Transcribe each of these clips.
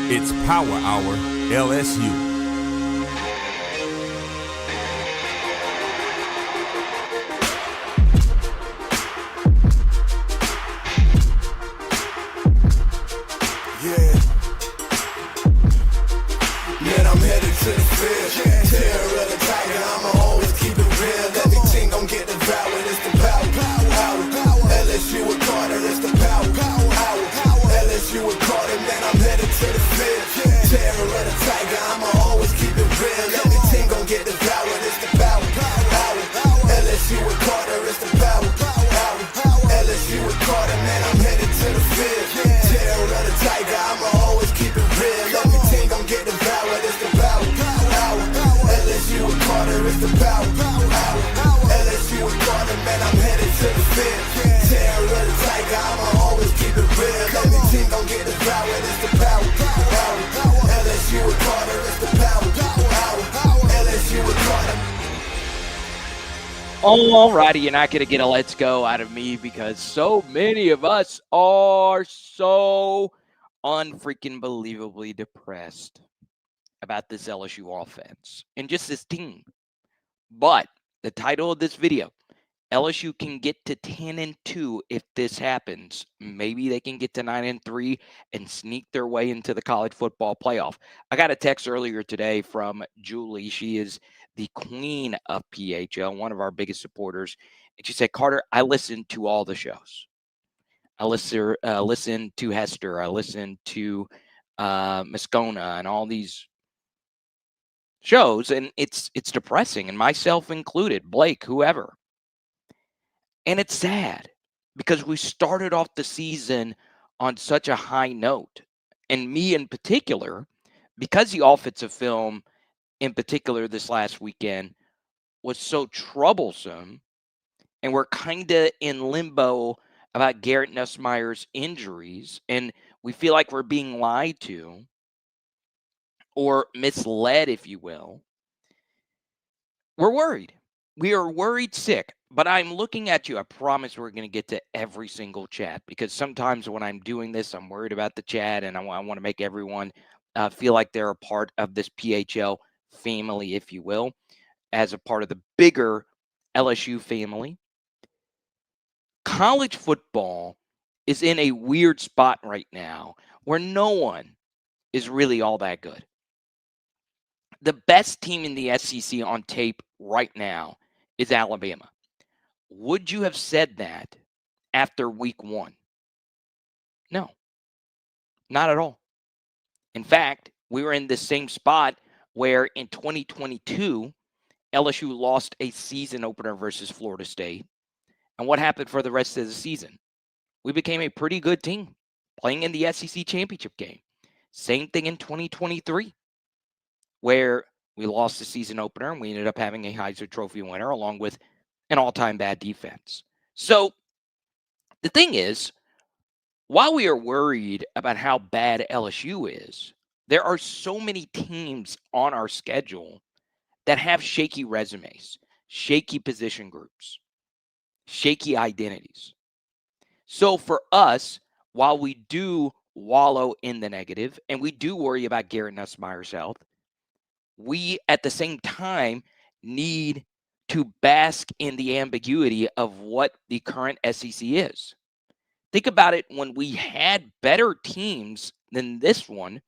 It's Power Hour LSU. Yeah. Man, I'm headed to the field. Terror of the tiger, I'ma always keep it real. Everything gon' get devoured, it's the power. LSU with Carter, it's the power. LSU with Carter, man, I'm headed to the field. Terror of the tiger, I'ma always keep it real. Everything gon' get devoured, it's the power. LSU with Carter, it's the power. LSU with Carter, man, I'm headed to the field. Terror of the tiger, I'ma always keep it real. Everything gon' get devoured, it's the power. LSU with Carter, it's the power. LSU with Carter, man, I'm headed to the field. Terror of the tiger, I'ma always keep it real. Everything gon' get devoured, it's the power. LSU with Carter, it's the power. LSU with Carter. Alrighty, you're not going to get a let's go out of me because so many of us are so unfreaking believably depressed about this LSU offense and just this team. But the title of this video, LSU can get to 10-2 if this happens. Maybe they can get to 9-3 and sneak their way into the college football playoff. I got a text earlier today from Julie. She is the queen of PHL, one of our biggest supporters. And she said, Carter, I listen to all the shows. I listen to Hester. I listen to Moscona and all these shows. And it's depressing, and myself included, Blake, whoever. And it's sad because we started off the season on such a high note. And me in particular, because the offensive film in particular this last weekend was so troublesome, and we're kind of in limbo about Garrett Nussmeier's injuries, and we feel like we're being lied to or misled, if you will. We're worried. We are worried sick, but I'm looking at you. I promise we're going to get to every single chat because sometimes when I'm doing this, I'm worried about the chat and I want to make everyone feel like they're a part of this PHL family, if you will, as a part of the bigger LSU family. College football is in a weird spot right now where no one is really all that good. The best team in the SEC on tape right now is Alabama. Would you have said that after week 1? No, not at all. In fact, we were in the same spot where in 2022, LSU lost a season opener versus Florida State. And what happened for the rest of the season? We became a pretty good team playing in the SEC championship game. Same thing in 2023, where we lost the season opener and we ended up having a Heisman Trophy winner along with an all-time bad defense. So the thing is, while we are worried about how bad LSU is, there are so many teams on our schedule that have shaky resumes, shaky position groups, shaky identities. So for us, while we do wallow in the negative and we do worry about Garrett Nussmeier's health, we at the same time need to bask in the ambiguity of what the current SEC is. Think about it when we had better teams than this one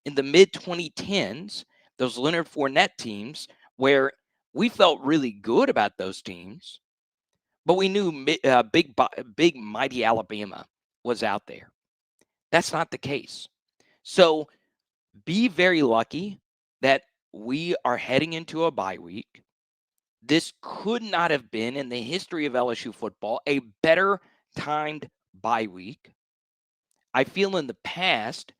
in the mid-2010s, those Leonard Fournette teams, where we felt really good about those teams, but we knew big, mighty Alabama was out there. That's not the case. So be very lucky that we are heading into a bye week. This could not have been in the history of LSU football a better timed bye week. I feel in the past,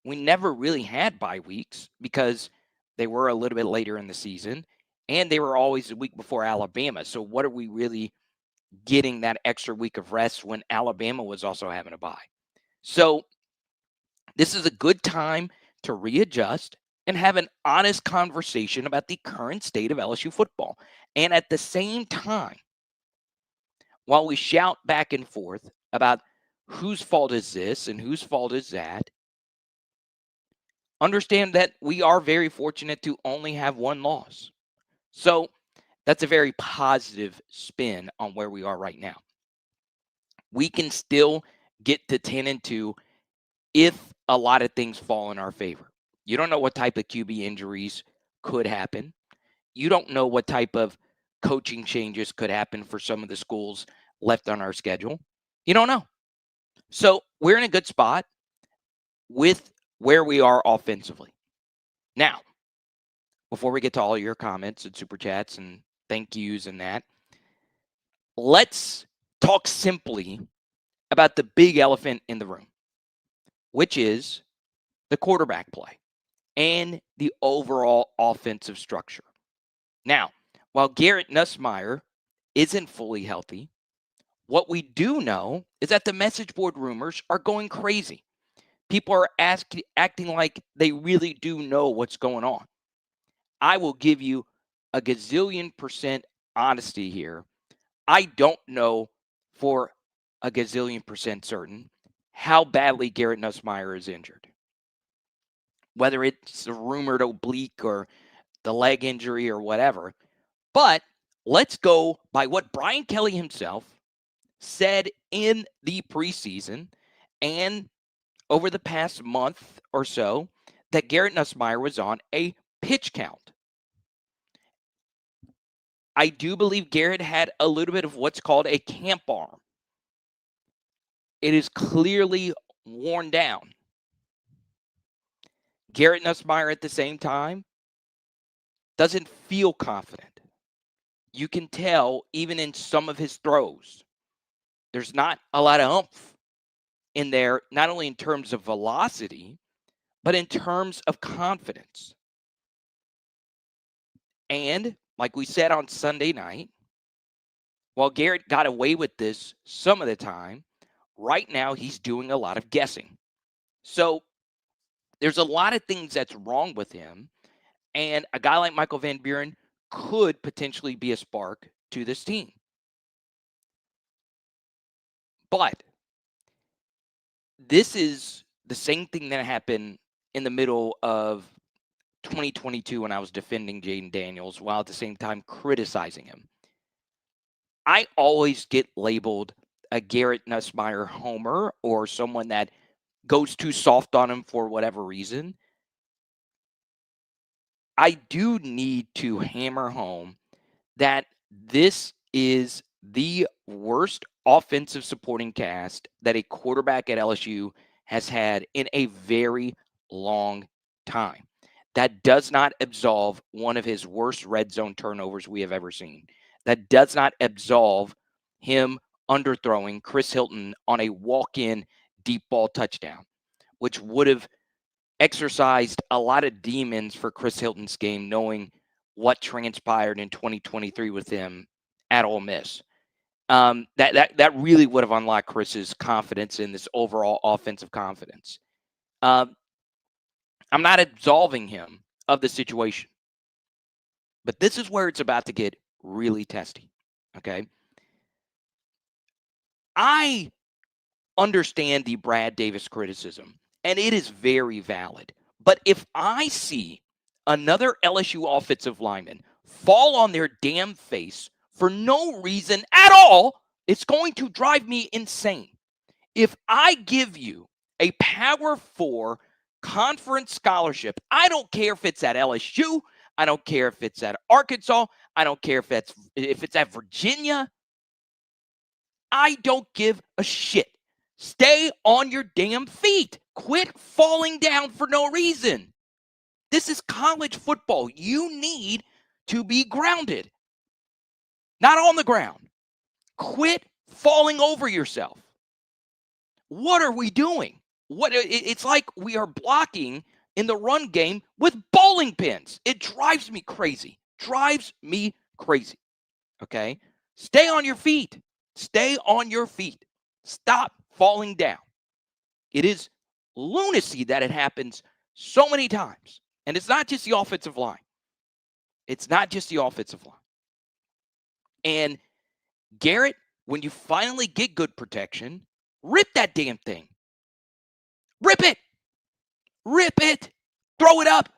we never really had bye weeks because they were a little bit later in the season and they were always a week before Alabama. So what are we really getting that extra week of rest when Alabama was also having a bye? So this is a good time to readjust and have an honest conversation about the current state of LSU football. And at the same time, while we shout back and forth about whose fault is this and whose fault is that, understand that we are very fortunate to only have one loss. So that's a very positive spin on where we are right now. We can still get to 10-2 if a lot of things fall in our favor. You don't know what type of QB injuries could happen. You don't know what type of coaching changes could happen for some of the schools left on our schedule. You don't know. So we're in a good spot with where we are offensively. Now, before we get to all your comments and super chats and thank yous and that, let's talk simply about the big elephant in the room, which is the quarterback play and the overall offensive structure. Now, while Garrett Nussmeier isn't fully healthy, what we do know is that the message board rumors are going crazy. People are acting like they really do know what's going on. I will give you a gazillion % honesty here. I don't know for a gazillion % certain how badly Garrett Nussmeier is injured. Whether it's a rumored oblique or the leg injury or whatever. But let's go by what Brian Kelly himself said in the preseason and over the past month or so, that Garrett Nussmeier was on a pitch count. I do believe Garrett had a little bit of what's called a camp arm. It is clearly worn down. Garrett Nussmeier at the same time doesn't feel confident. You can tell even in some of his throws. There's not a lot of oomph in there, not only in terms of velocity, but in terms of confidence. And like we said on Sunday night, while Garrett got away with this some of the time, right now he's doing a lot of guessing. So there's a lot of things that's wrong with him. And a guy like Michael Van Buren could potentially be a spark to this team. But this is the same thing that happened in the middle of 2022 when I was defending Jaden Daniels while at the same time criticizing him. I always get labeled a Garrett Nussmeier homer or someone that goes too soft on him for whatever reason. I do need to hammer home that this is the worst offensive supporting cast that a quarterback at LSU has had in a very long time. That does not absolve one of his worst red zone turnovers we have ever seen. That does not absolve him underthrowing Chris Hilton on a walk-in deep ball touchdown, which would have exercised a lot of demons for Chris Hilton's game, knowing what transpired in 2023 with him at Ole Miss. That really would have unlocked Chris's confidence in this overall offensive confidence. I'm not absolving him of the situation, but this is where it's about to get really testy. Okay. I understand the Brad Davis criticism, and it is very valid. But if I see another LSU offensive lineman fall on their damn face for no reason at all, it's going to drive me insane. If I give you a Power 4 conference scholarship, I don't care if it's at LSU, I don't care if it's at Arkansas, I don't care if it's at Virginia, I don't give a shit. Stay on your damn feet. Quit falling down for no reason. This is college football. You need to be grounded, not on the ground. Quit falling over yourself. What are we doing? It's like we are blocking in the run game with bowling pins. It drives me crazy. Okay? Stay on your feet. Stay on your feet. Stop falling down. It is lunacy that it happens so many times. And it's not just the offensive line. And Garrett, when you finally get good protection, rip that damn thing. Rip it. Throw it up.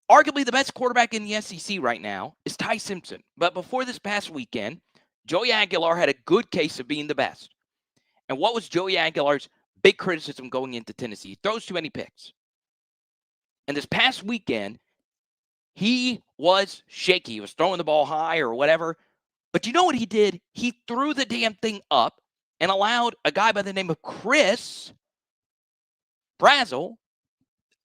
Arguably the best quarterback in the SEC right now is Ty Simpson. But before this past weekend, Joey Aguilar had a good case of being the best. And what was Joey Aguilar's big criticism going into Tennessee? He throws too many picks. And this past weekend, he was shaky. He was throwing the ball high or whatever. But you know what he did? He threw the damn thing up and allowed a guy by the name of Chris Brazel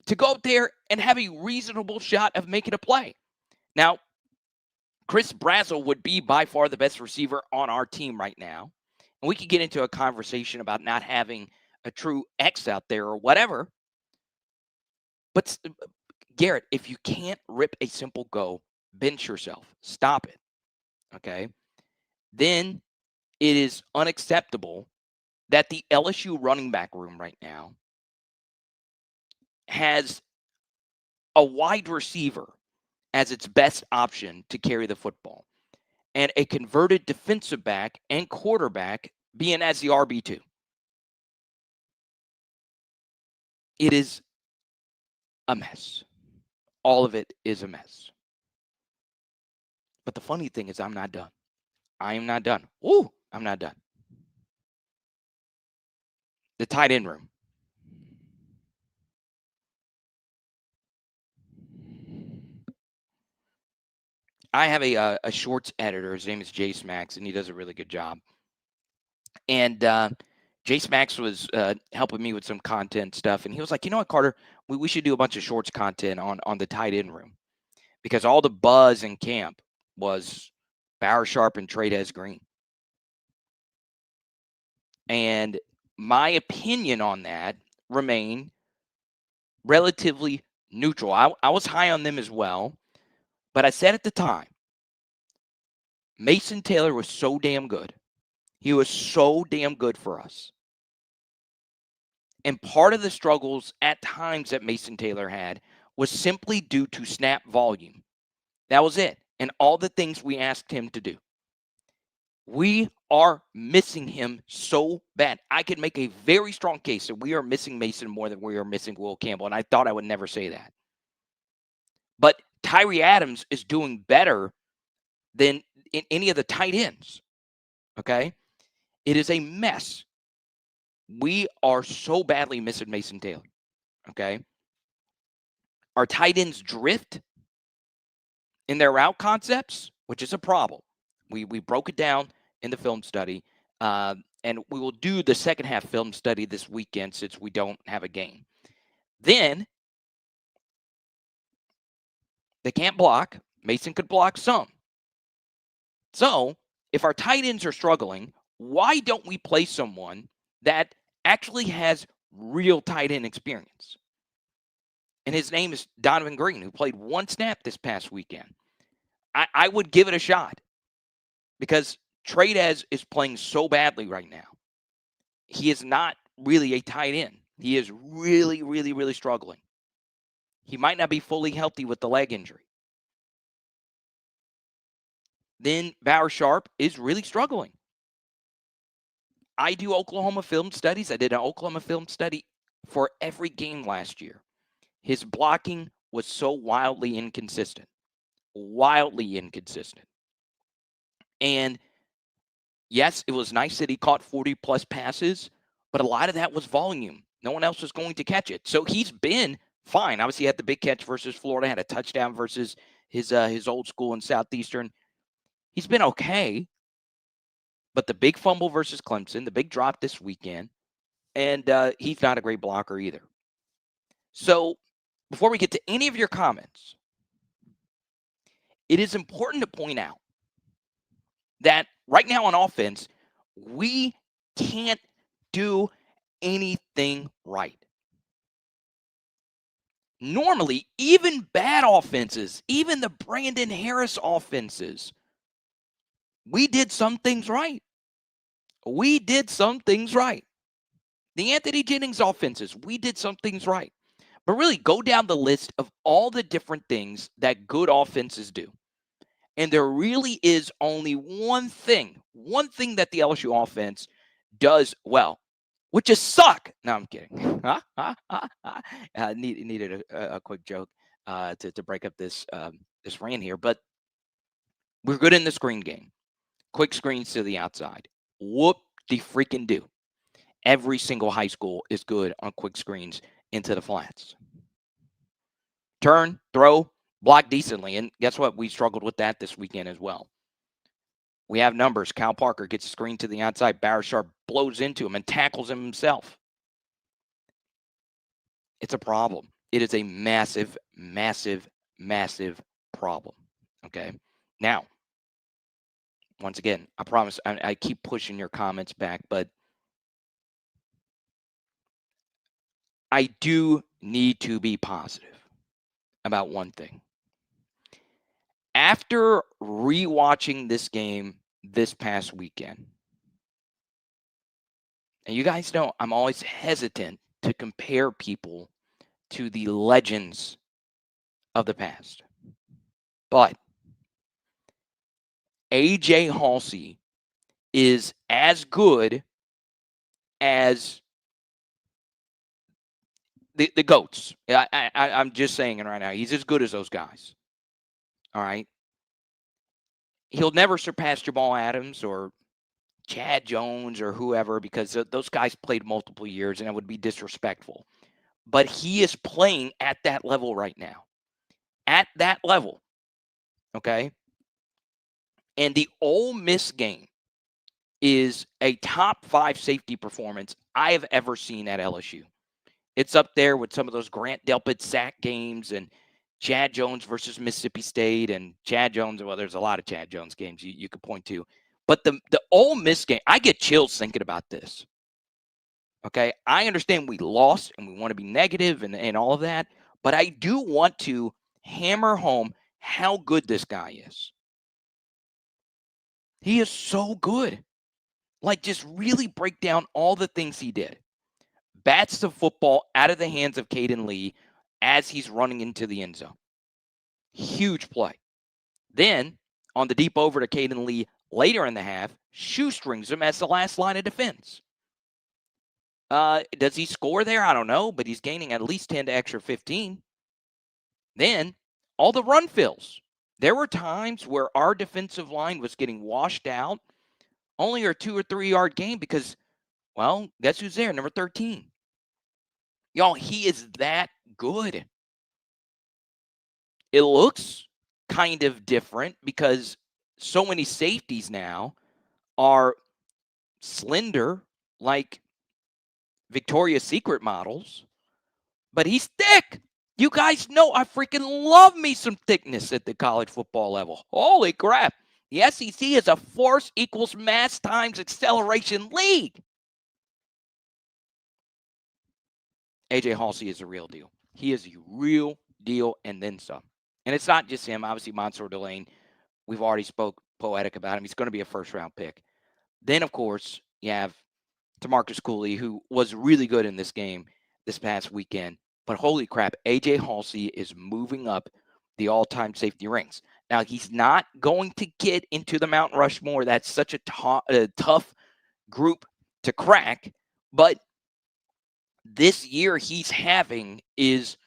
to go up there and have a reasonable shot of making a play. Now, Chris Brazel would be by far the best receiver on our team right now. And we could get into a conversation about not having a true X out there or whatever. But Garrett, if you can't rip a simple go, bench yourself. Stop it. Okay? Then it is unacceptable that the LSU running back room right now has a wide receiver as its best option to carry the football, and a converted defensive back and quarterback being as the RB2. It is a mess. All of it is a mess. But the funny thing is I'm not done. I am not done. Ooh, I'm not done. The tight end room. I have a shorts editor. His name is Jace Max, and he does a really good job. And Jace Max was helping me with some content stuff, and he was like, you know what, Carter, we should do a bunch of shorts content on the tight end room, because all the buzz in camp was Bauer Sharp and Tradez Green. And my opinion on that remained relatively neutral. I was high on them as well. But I said at the time, Mason Taylor was so damn good. He was so damn good for us. And part of the struggles at times that Mason Taylor had was simply due to snap volume. That was it. And all the things we asked him to do. We are missing him so bad. I could make a very strong case that we are missing Mason more than we are missing Will Campbell. And I thought I would never say that. But Tyree Adams is doing better than in any of the tight ends. Okay? It is a mess. We are so badly missing Mason Taylor. Okay? Our tight ends drift in their route concepts, which is a problem. We broke it down in the film study, and we will do the second half film study this weekend since we don't have a game. Then they can't block. Mason could block some. So if our tight ends are struggling, why don't we play someone that actually has real tight end experience? And his name is Donovan Green, who played one snap this past weekend. I would give it a shot because Tradez is playing so badly right now. He is not really a tight end. He is really, really, really struggling. He might not be fully healthy with the leg injury. Then Bauer Sharp is really struggling. I do Oklahoma film studies. I did an Oklahoma film study for every game last year. His blocking was so wildly inconsistent. Wildly inconsistent. And yes, it was nice that he caught 40-plus passes, but a lot of that was volume. No one else was going to catch it. So he's been fine. Obviously, he had the big catch versus Florida, had a touchdown versus his old school in Southeastern. He's been okay. But the big fumble versus Clemson, the big drop this weekend, and he's not a great blocker either. So before we get to any of your comments, it is important to point out that right now on offense, we can't do anything right. Normally, even bad offenses, even the Brandon Harris offenses, we did some things right. We did some things right. The Anthony Jennings offenses, we did some things right. But really, go down the list of all the different things that good offenses do. And there really is only one thing that the LSU offense does well, which just suck. No, I'm kidding. Needed a quick joke to break up this this rant here, but we're good in the screen game. Quick screens to the outside. Whoop de freaking do. Every single high school is good on quick screens into the flats. Turn, throw, block decently. And guess what? We struggled with that this weekend as well. We have numbers. Cal Parker gets a screen to the outside. Barisharp blows into him and tackles him himself. It's a problem. It is a massive, massive, massive problem. Okay. Now, once again, I promise I keep pushing your comments back, but I do need to be positive about one thing. After rewatching this game this past weekend, and you guys know I'm always hesitant to compare people to the legends of the past. But AJ Halsey is as good as the GOATs. I'm just saying it right now. He's as good as those guys. All right. He'll never surpass Jamal Adams or Chad Jones or whoever, because those guys played multiple years and it would be disrespectful. But he is playing at that level right now. At that level. Okay. And the Ole Miss game is a top 5 safety performance I have ever seen at LSU. It's up there with some of those Grant Delpit sack games and Chad Jones versus Mississippi State and Chad Jones. Well, there's a lot of Chad Jones games you could point to. But the Ole Miss game, I get chills thinking about this. Okay, I understand we lost and we want to be negative and all of that, but I do want to hammer home how good this guy is. He is so good. Like, just really break down all the things he did. Bats the football out of the hands of Caden Lee as he's running into the end zone. Huge play. Then, on the deep over to Caden Lee later in the half, shoestrings him as the last line of defense. Does he score there? I don't know, but he's gaining at least 10 to extra 15. Then, all the run fills. There were times where our defensive line was getting washed out, only a 2 or 3 yard gain because, well, guess who's there? Number 13. Y'all, he is that good. It looks kind of different because so many safeties now are slender, like Victoria's Secret models, but he's thick. You guys know I freaking love me some thickness at the college football level. Holy crap. The SEC is a force equals mass times acceleration league. AJ Halsey is a real deal. He is a real deal and then some. And it's not just him. Obviously, Mansour Delane, we've already spoke poetic about him. He's going to be a first-round pick. Then, of course, you have Tamarcus Cooley, who was really good in this game this past weekend. But holy crap, AJ Halsey is moving up the all-time safety ranks. Now, he's not going to get into the Mount Rushmore. That's such a tough group to crack. But this year he's having is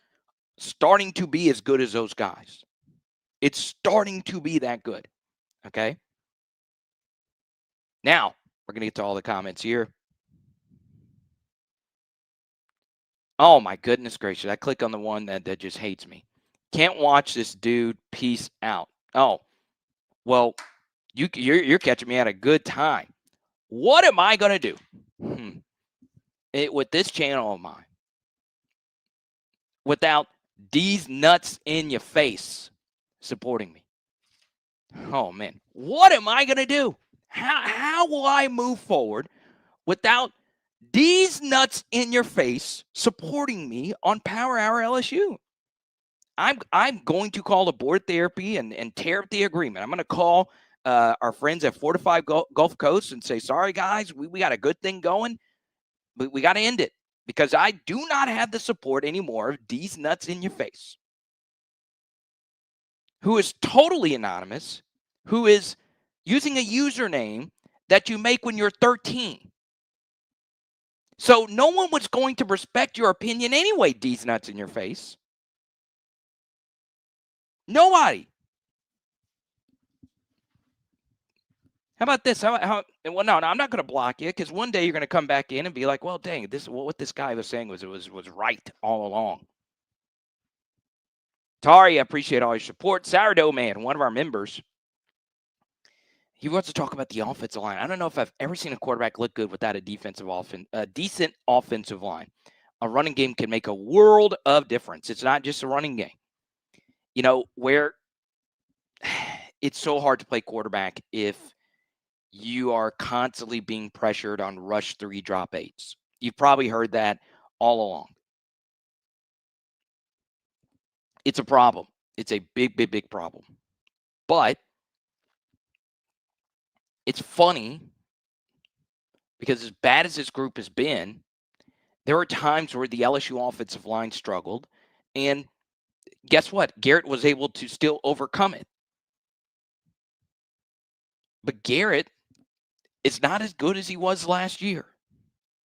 starting to be as good as those guys. It's starting to be that good. Okay? Now, we're going to get to all the comments here. Oh, my goodness gracious. I click on the one that just hates me. Can't watch this dude. Peace out. Oh, well, you're catching me at a good time. What am I going to do with this channel of mine without these nuts in your face supporting me? Oh, man. What am I going to do? How will I move forward without these nuts in your face supporting me on Power Hour LSU? I'm going to call the board therapy and tear up the agreement. I'm going to call our friends at Fortified Gulf Coast and say, sorry, guys, we got a good thing going, but we got to end it because I do not have the support anymore of these nuts in your face, who is totally anonymous, who is using a username that you make when you're 13. So no one was going to respect your opinion anyway, D's nuts in your face. Nobody. How about this? Well, no, I'm not going to block you because one day you're going to come back in and be like, well, dang, what this guy was saying was right all along. Tari, I appreciate all your support. Sourdough Man, one of our members, he wants to talk about the offensive line. I don't know if I've ever seen a quarterback look good without a decent offensive line. A running game can make a world of difference. It's not just a running game. You know, where it's so hard to play quarterback if you are constantly being pressured on rush 3 drop 8s. You've probably heard that all along. It's a problem. It's a big problem. But it's funny because as bad as this group has been, there are times where the LSU offensive line struggled. And guess what? Garrett was able to still overcome it. But Garrett is not as good as he was last year.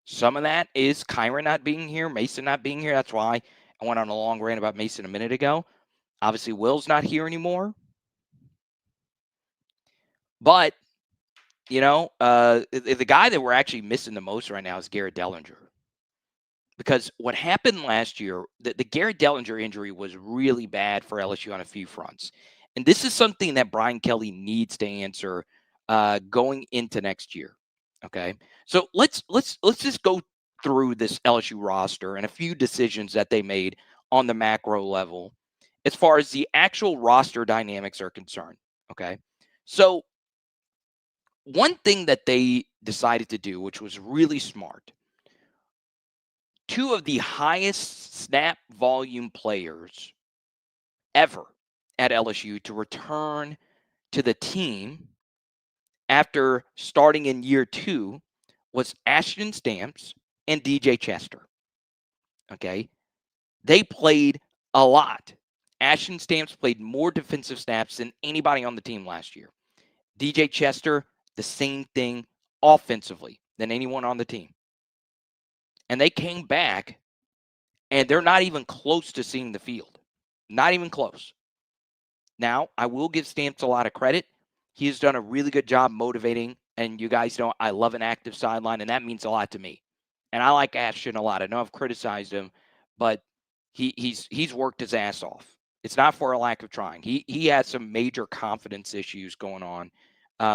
Some of that is Kyron not being here, Mason not being here. That's why I went on a long rant about Mason a minute ago. Obviously, Will's not here anymore. But, you know, the guy that we're actually missing the most right now is Garrett Dellinger. Because what happened last year, the Garrett Dellinger injury was really bad for LSU on a few fronts. And this is something that Brian Kelly needs to answer going into next year. Okay. So let's just go through this LSU roster and a few decisions that they made on the macro level as far as the actual roster dynamics are concerned. Okay. So one thing that they decided to do, which was really smart, 2 of the highest snap volume players ever at LSU to return to the team after starting in year 2 was Ashton Stamps and DJ Chester. Okay. They played a lot. Ashton Stamps played more defensive snaps than anybody on the team last year. DJ Chester, the same thing offensively than anyone on the team. And they came back, and they're not even close to seeing the field. Not even close. Now, I will give Stamps a lot of credit. He has done a really good job motivating, and you guys know I love an active sideline, and that means a lot to me. And I like Ashton a lot. I know I've criticized him, but he's worked his ass off. It's not for a lack of trying. He has some major confidence issues going on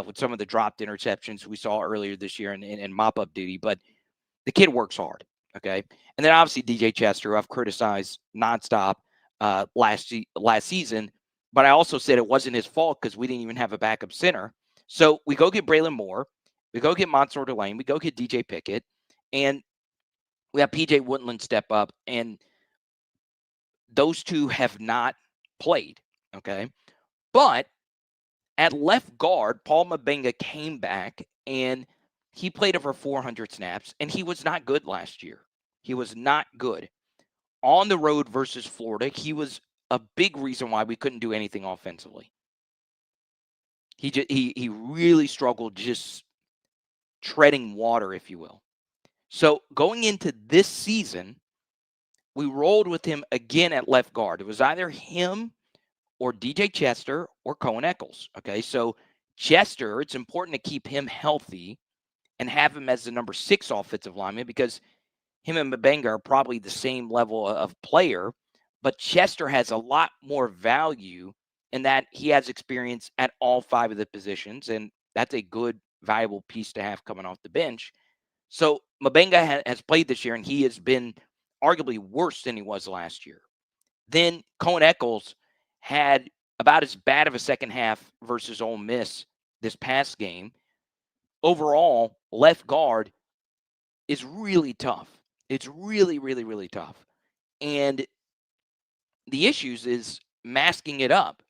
with some of the dropped interceptions we saw earlier this year in mop-up duty, but the kid works hard, okay? And then obviously DJ Chester, who I've criticized nonstop last season, but I also said it wasn't his fault because we didn't even have a backup center. So we go get Braylon Moore, we go get Mansour Delane, we go get DJ Pickett, and we have PJ Woodland step up, and those 2 have not played, okay? But at left guard, Paul Mabenga came back, and he played over 400 snaps, and he was not good last year. He was not good. On the road versus Florida, he was a big reason why we couldn't do anything offensively. He really struggled just treading water, if you will. So going into this season, we rolled with him again at left guard. It was either him or DJ Chester or Cohen Eccles. Okay, so Chester, it's important to keep him healthy and have him as the number 6 offensive lineman because him and Mabenga are probably the same level of player, but Chester has a lot more value in that he has experience at all 5 of the positions, and that's a good, valuable piece to have coming off the bench. So Mabenga has played this year, and he has been arguably worse than he was last year. Then Cohen Eccles had about as bad of a second half versus Ole Miss this past game. Overall, left guard is really tough. It's really tough. And the issues is masking it up.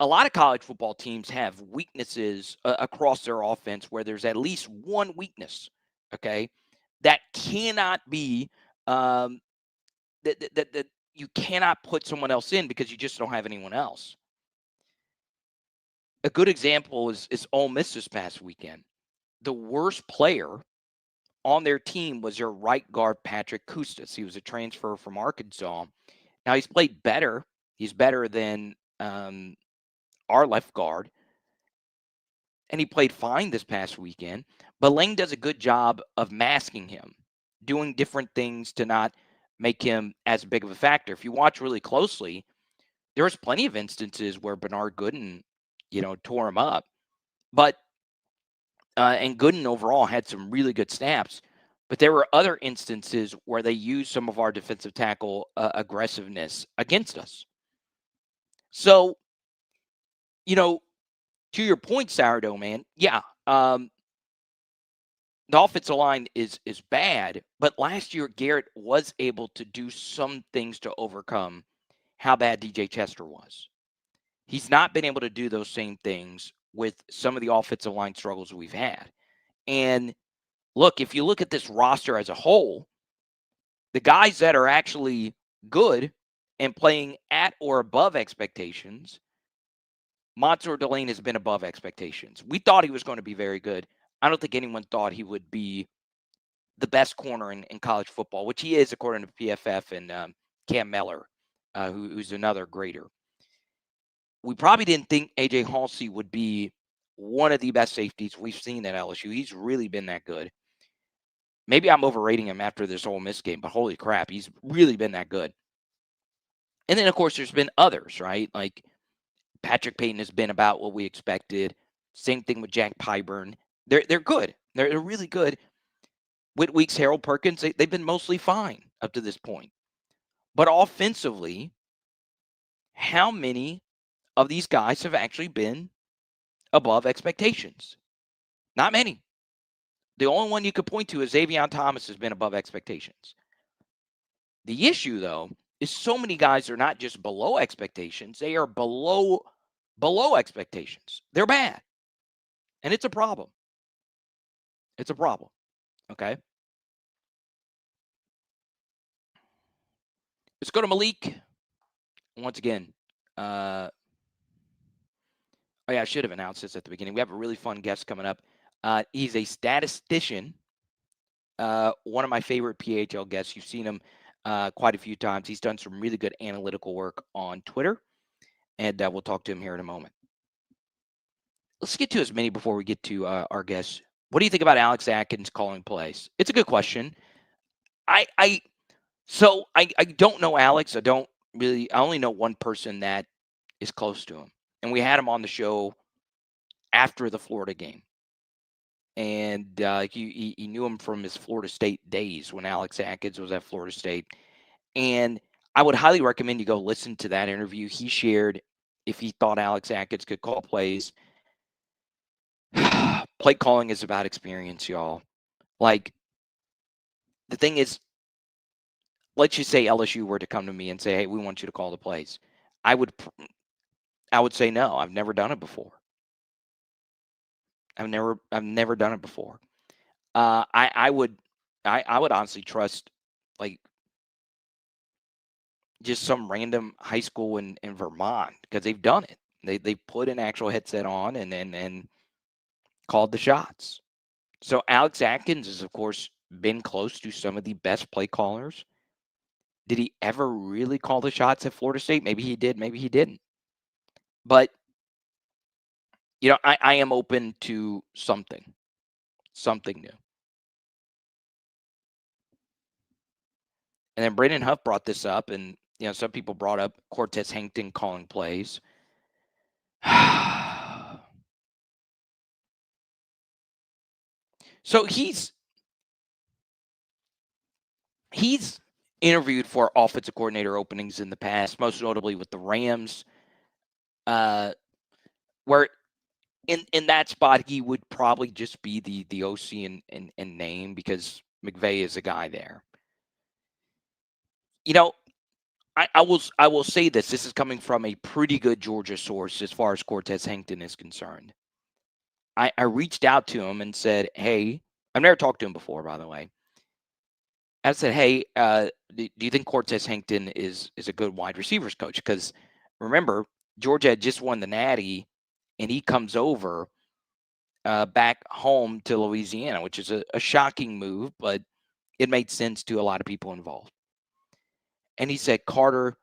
A lot of college football teams have weaknesses across their offense where there's at least one weakness, okay, that cannot be that you cannot put someone else in because you just don't have anyone else. A good example is Ole Miss this past weekend. The worst player on their team was their right guard, Patrick Kustis. He was a transfer from Arkansas. Now, he's played better. He's better than our left guard. And he played fine this past weekend. But Lane does a good job of masking him, doing different things to not make him as big of a factor. If you watch really closely, there's plenty of instances where Bernard Gooden, tore him up. But and Gooden overall had some really good snaps. But there were other instances where they used some of our defensive tackle aggressiveness against us. So, to your point, Sourdough, man, yeah, the offensive line is bad, but last year Garrett was able to do some things to overcome how bad DJ Chester was. He's not been able to do those same things with some of the offensive line struggles we've had. And look, if you look at this roster as a whole, the guys that are actually good and playing at or above expectations, Montsor Delane has been above expectations. We thought he was going to be very good. I don't think anyone thought he would be the best corner in college football, which he is according to PFF and Cam Mellor, who's another grader. We probably didn't think A.J. Halsey would be one of the best safeties we've seen at LSU. He's really been that good. Maybe I'm overrating him after this Ole Miss game, but holy crap, he's really been that good. And then, of course, there's been others, right? Like Patrick Payton has been about what we expected. Same thing with Jack Pyburn. They're good. They're really good. Whit Weeks, Harold Perkins, they've been mostly fine up to this point. But offensively, how many of these guys have actually been above expectations? Not many. The only one you could point to is Xavier Thomas has been above expectations. The issue, though, is so many guys are not just below expectations. They are below expectations. They're bad. And it's a problem. It's a problem. Okay. Let's go to Malik. Once again, oh yeah, I should have announced this at the beginning. We have a really fun guest coming up. He's a statistician. One of my favorite PHL guests. You've seen him quite a few times. He's done some really good analytical work on Twitter, and we'll talk to him here in a moment. Let's get to as many before we get to our guests. What do you think about Alex Atkins calling plays? It's a good question. I don't know Alex. I only know one person that is close to him. And we had him on the show after the Florida game. And he knew him from his Florida State days when Alex Atkins was at Florida State. And I would highly recommend you go listen to that interview. He shared if he thought Alex Atkins could call plays. Play calling is about experience, y'all. Like, the thing is, let's just say LSU were to come to me and say, hey, we want you to call the plays. I would say no. I've never done it before. I've never done it before. I would honestly trust like just some random high school in Vermont because they've done it. They put an actual headset on and called the shots. So Alex Atkins has, of course, been close to some of the best play callers. Did he ever really call the shots at Florida State? Maybe he did. Maybe he didn't. But, I am open to something new. And then Brandon Huff brought this up, and, some people brought up Cortez Hankton calling plays. So he's interviewed for offensive coordinator openings in the past, most notably with the Rams, where in that spot he would probably just be the OC in name because McVay is a guy there. I will say this. This is coming from a pretty good Georgia source as far as Cortez Hankton is concerned. I reached out to him and said, hey, I've never talked to him before, by the way. I said, hey, do you think Cortez Hankton is a good wide receivers coach? Because remember, Georgia had just won the Natty, and he comes over back home to Louisiana, which is a shocking move, but it made sense to a lot of people involved. And he said, Carter,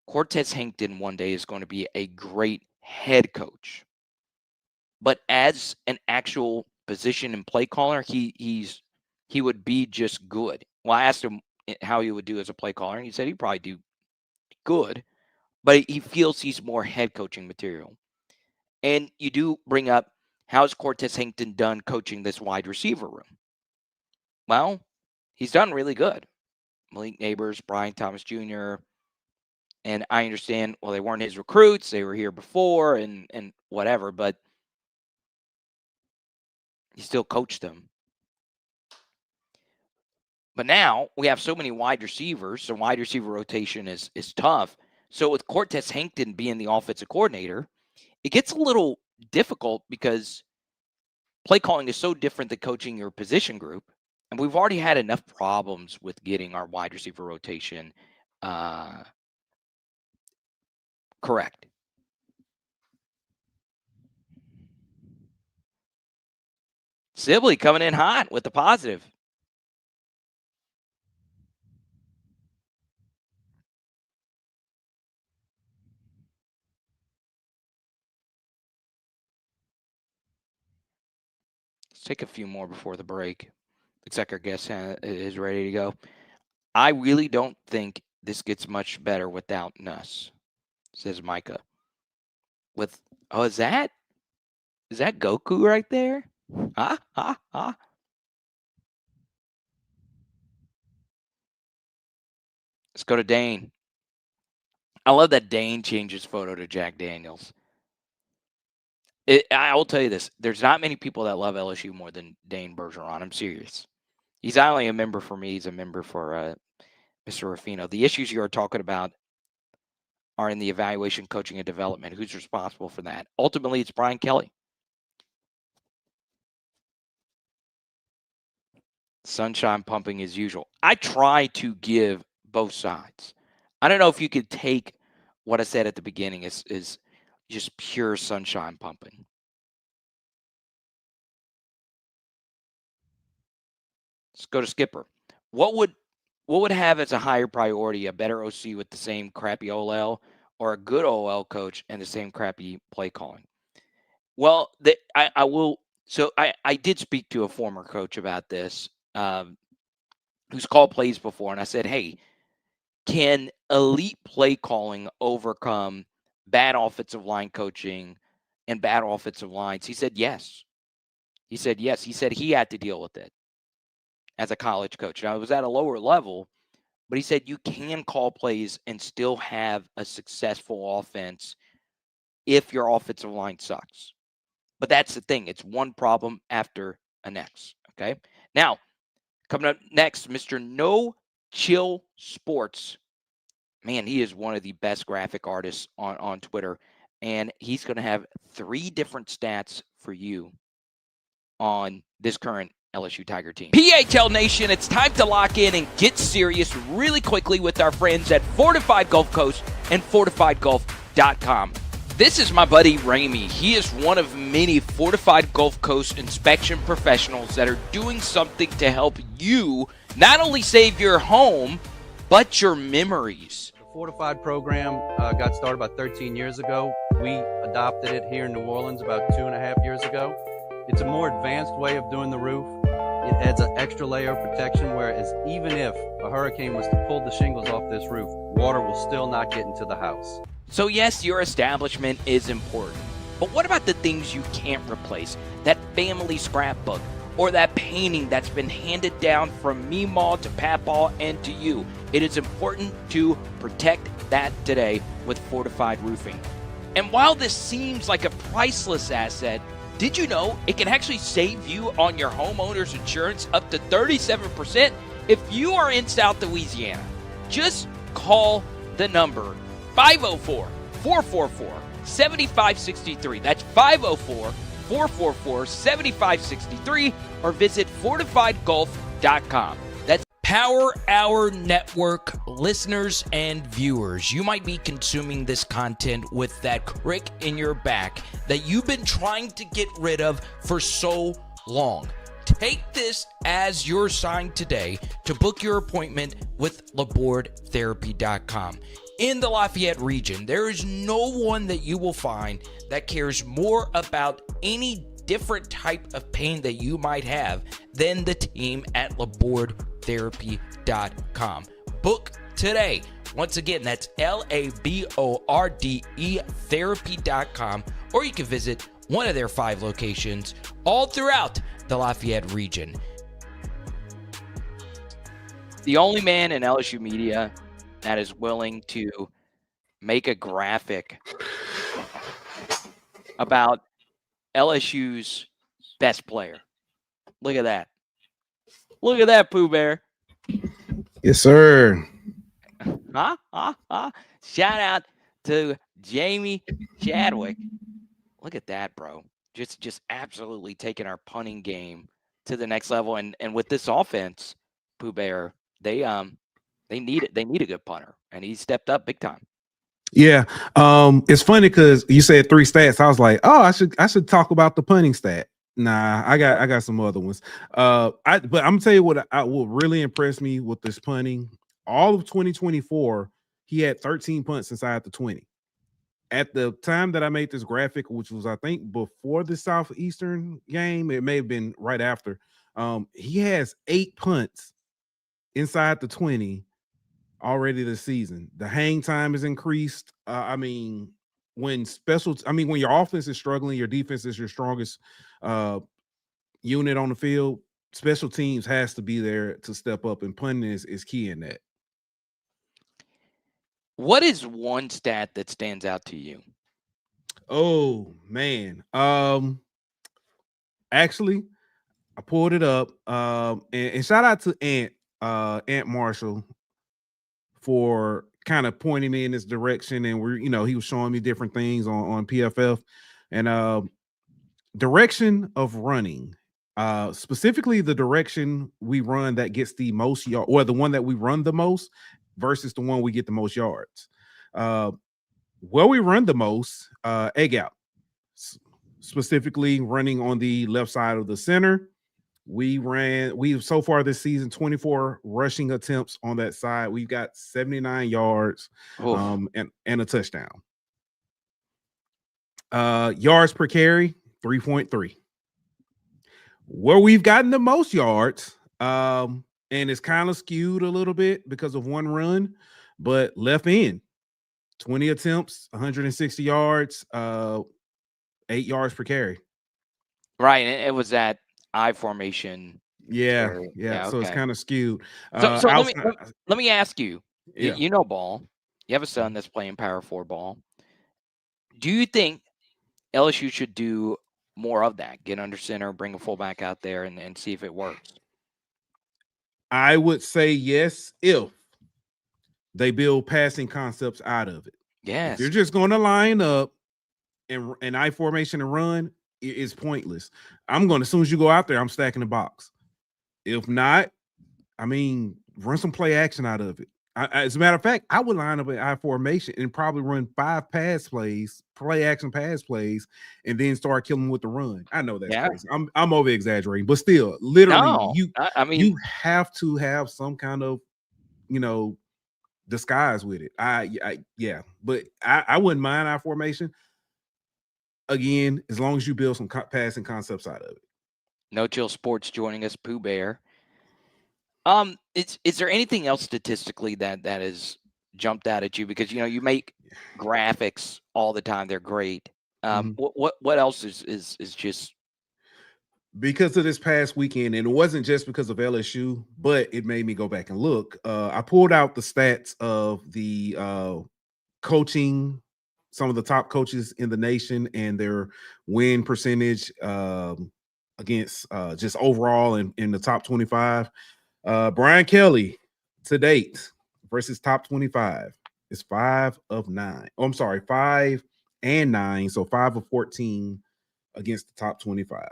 Cortez Hankton one day is going to be a great head coach. But as an actual position and play caller, he would be just good. Well, I asked him how he would do as a play caller, and he said he'd probably do good, but he feels he's more head coaching material. And you do bring up, how's Cortez Hankton done coaching this wide receiver room? Well, he's done really good. Malik Neighbors, Brian Thomas Jr., and I understand, well, they weren't his recruits. They were here before and whatever, but he still coached them. But now we have so many wide receivers, so wide receiver rotation is tough. So with Cortez Hankton being the offensive coordinator, it gets a little difficult because play calling is so different than coaching your position group. And we've already had enough problems with getting our wide receiver rotation correct. Sibley coming in hot with the positive. Let's take a few more before the break. Looks like our guest is ready to go. I really don't think this gets much better without Nuss, says Micah. Is that Goku right there? Ha ha ha. Let's go to Dane. I love that Dane changed his photo to Jack Daniels. I will tell you this. There's not many people that love LSU more than Dane Bergeron. I'm serious. He's not only a member for me, he's a member for Mr. Ruffino. The issues you are talking about are in the evaluation, coaching, and development. Who's responsible for that? Ultimately, it's Brian Kelly. Sunshine pumping as usual. I try to give both sides. I don't know if you could take what I said at the beginning is just pure sunshine pumping. Let's go to Skipper. What would have as a higher priority, a better OC with the same crappy OL or a good OL coach and the same crappy play calling? Well, I will. So I did speak to a former coach about this who's called plays before, and I said, hey, can elite play calling overcome bad offensive line coaching and bad offensive lines? He said yes. He said yes. He said he had to deal with it as a college coach. Now, it was at a lower level, but he said you can call plays and still have a successful offense if your offensive line sucks. But that's the thing. It's one problem after the next. Okay. Now, coming up next, Mr. No Chill Sports. Man, he is one of the best graphic artists on Twitter. And he's going to have 3 different stats for you on this current LSU Tiger team. PHL Nation, it's time to lock in and get serious really quickly with our friends at Fortified Gulf Coast and fortifiedgulf.com. This is my buddy Ramey. He is one of many Fortified Gulf Coast inspection professionals that are doing something to help you not only save your home, but your memories. The Fortified program got started about 13 years ago. We adopted it here in New Orleans about 2.5 years ago. It's a more advanced way of doing the roof. It adds an extra layer of protection, whereas even if a hurricane was to pull the shingles off this roof, water will still not get into the house. So yes, your establishment is important, but what about the things you can't replace? That family scrapbook or that painting that's been handed down from Meemaw to Papaw and to you. It is important to protect that today with Fortified Roofing. And while this seems like a priceless asset, did you know it can actually save you on your homeowner's insurance up to 37% if you are in South Louisiana? Just call the number 504-444-7563. That's 504-444-7563 or visit fortifiedgulf.com. That's Power Hour Network listeners and viewers, you might be consuming this content with that crick in your back that you've been trying to get rid of for so long. Take this as your sign today to book your appointment with LabordTherapy.com. In the Lafayette region, there is no one that you will find that cares more about any different type of pain that you might have than the team at LabordTherapy.com. Book today. Once again, that's LABORDE therapy.com, or you can visit one of their 5 locations all throughout the Lafayette region. The only man in LSU media that is willing to make a graphic about LSU's best player. Look at that. Look at that, Pooh Bear. Yes, sir. Shout out to Jamie Chadwick. Look at that, bro. Just absolutely taking our punting game to the next level. And with this offense, Pooh Bear, they need it. They need a good punter, and he stepped up big time. Yeah. It's funny because you said 3 stats. I was like, oh, I should talk about the punting stat. Nah, I got some other ones. But I'm gonna tell you what really impressed me with this punting. All of 2024, he had 13 punts inside the 20. At the time that I made this graphic, which was I think before the Southeastern game, it may have been right after. He has 8 punts inside the 20 already this season. The hang time is increased. When your offense is struggling, your defense is your strongest unit on the field. Special teams has to be there to step up, and punting is key in that. What is one stat that stands out to you? Oh man. Actually, I pulled it up. And shout out to Ant Marshall for kind of pointing me in this direction. And he was showing me different things on PFF and direction of running. Specifically the direction we run that gets the most yard, or the one that we run the most versus the one we get the most yards. Where we run the most, egg out, specifically running on the left side of the center. We've so far this season 24 rushing attempts on that side. We've got 79 yards and a touchdown. Yards per carry, 3.3. Where we've gotten the most yards, and it's kind of skewed a little bit because of one run, but left end, 20 attempts, 160 yards, 8 yards per carry. Right, and it was that I formation. Yeah. So okay. It's kind of skewed. So let me ask you. Yeah. You know ball. You have a son that's playing Power 4 ball. Do you think LSU should do more of that? Get under center, bring a fullback out there, and see if it works. I would say yes if they build passing concepts out of it. Yes. If you're just going to line up and I formation and run, it's pointless. As soon as you go out there, I'm stacking the box. If not, run some play action out of it. As a matter of fact, I would line up an I formation and probably run 5 play action pass plays, and then start killing with the run. I know that's crazy. I'm over exaggerating, but still, literally, you have to have some kind of, disguise with it. But I wouldn't mind I formation. Again, as long as you build some passing concepts out of it. No Chill Sports joining us, Pooh Bear. Is there anything else statistically that has jumped out at you? Because you make graphics all the time; they're great. What else is just because of this past weekend, and it wasn't just because of LSU, but it made me go back and look. I pulled out the stats of the coaching, some of the top coaches in the nation, and their win percentage against just overall in the top 25. Brian Kelly to date versus top 25 is 5 of 9. Oh, I'm sorry, 5 and 9. So 5 of 14 against the top 25.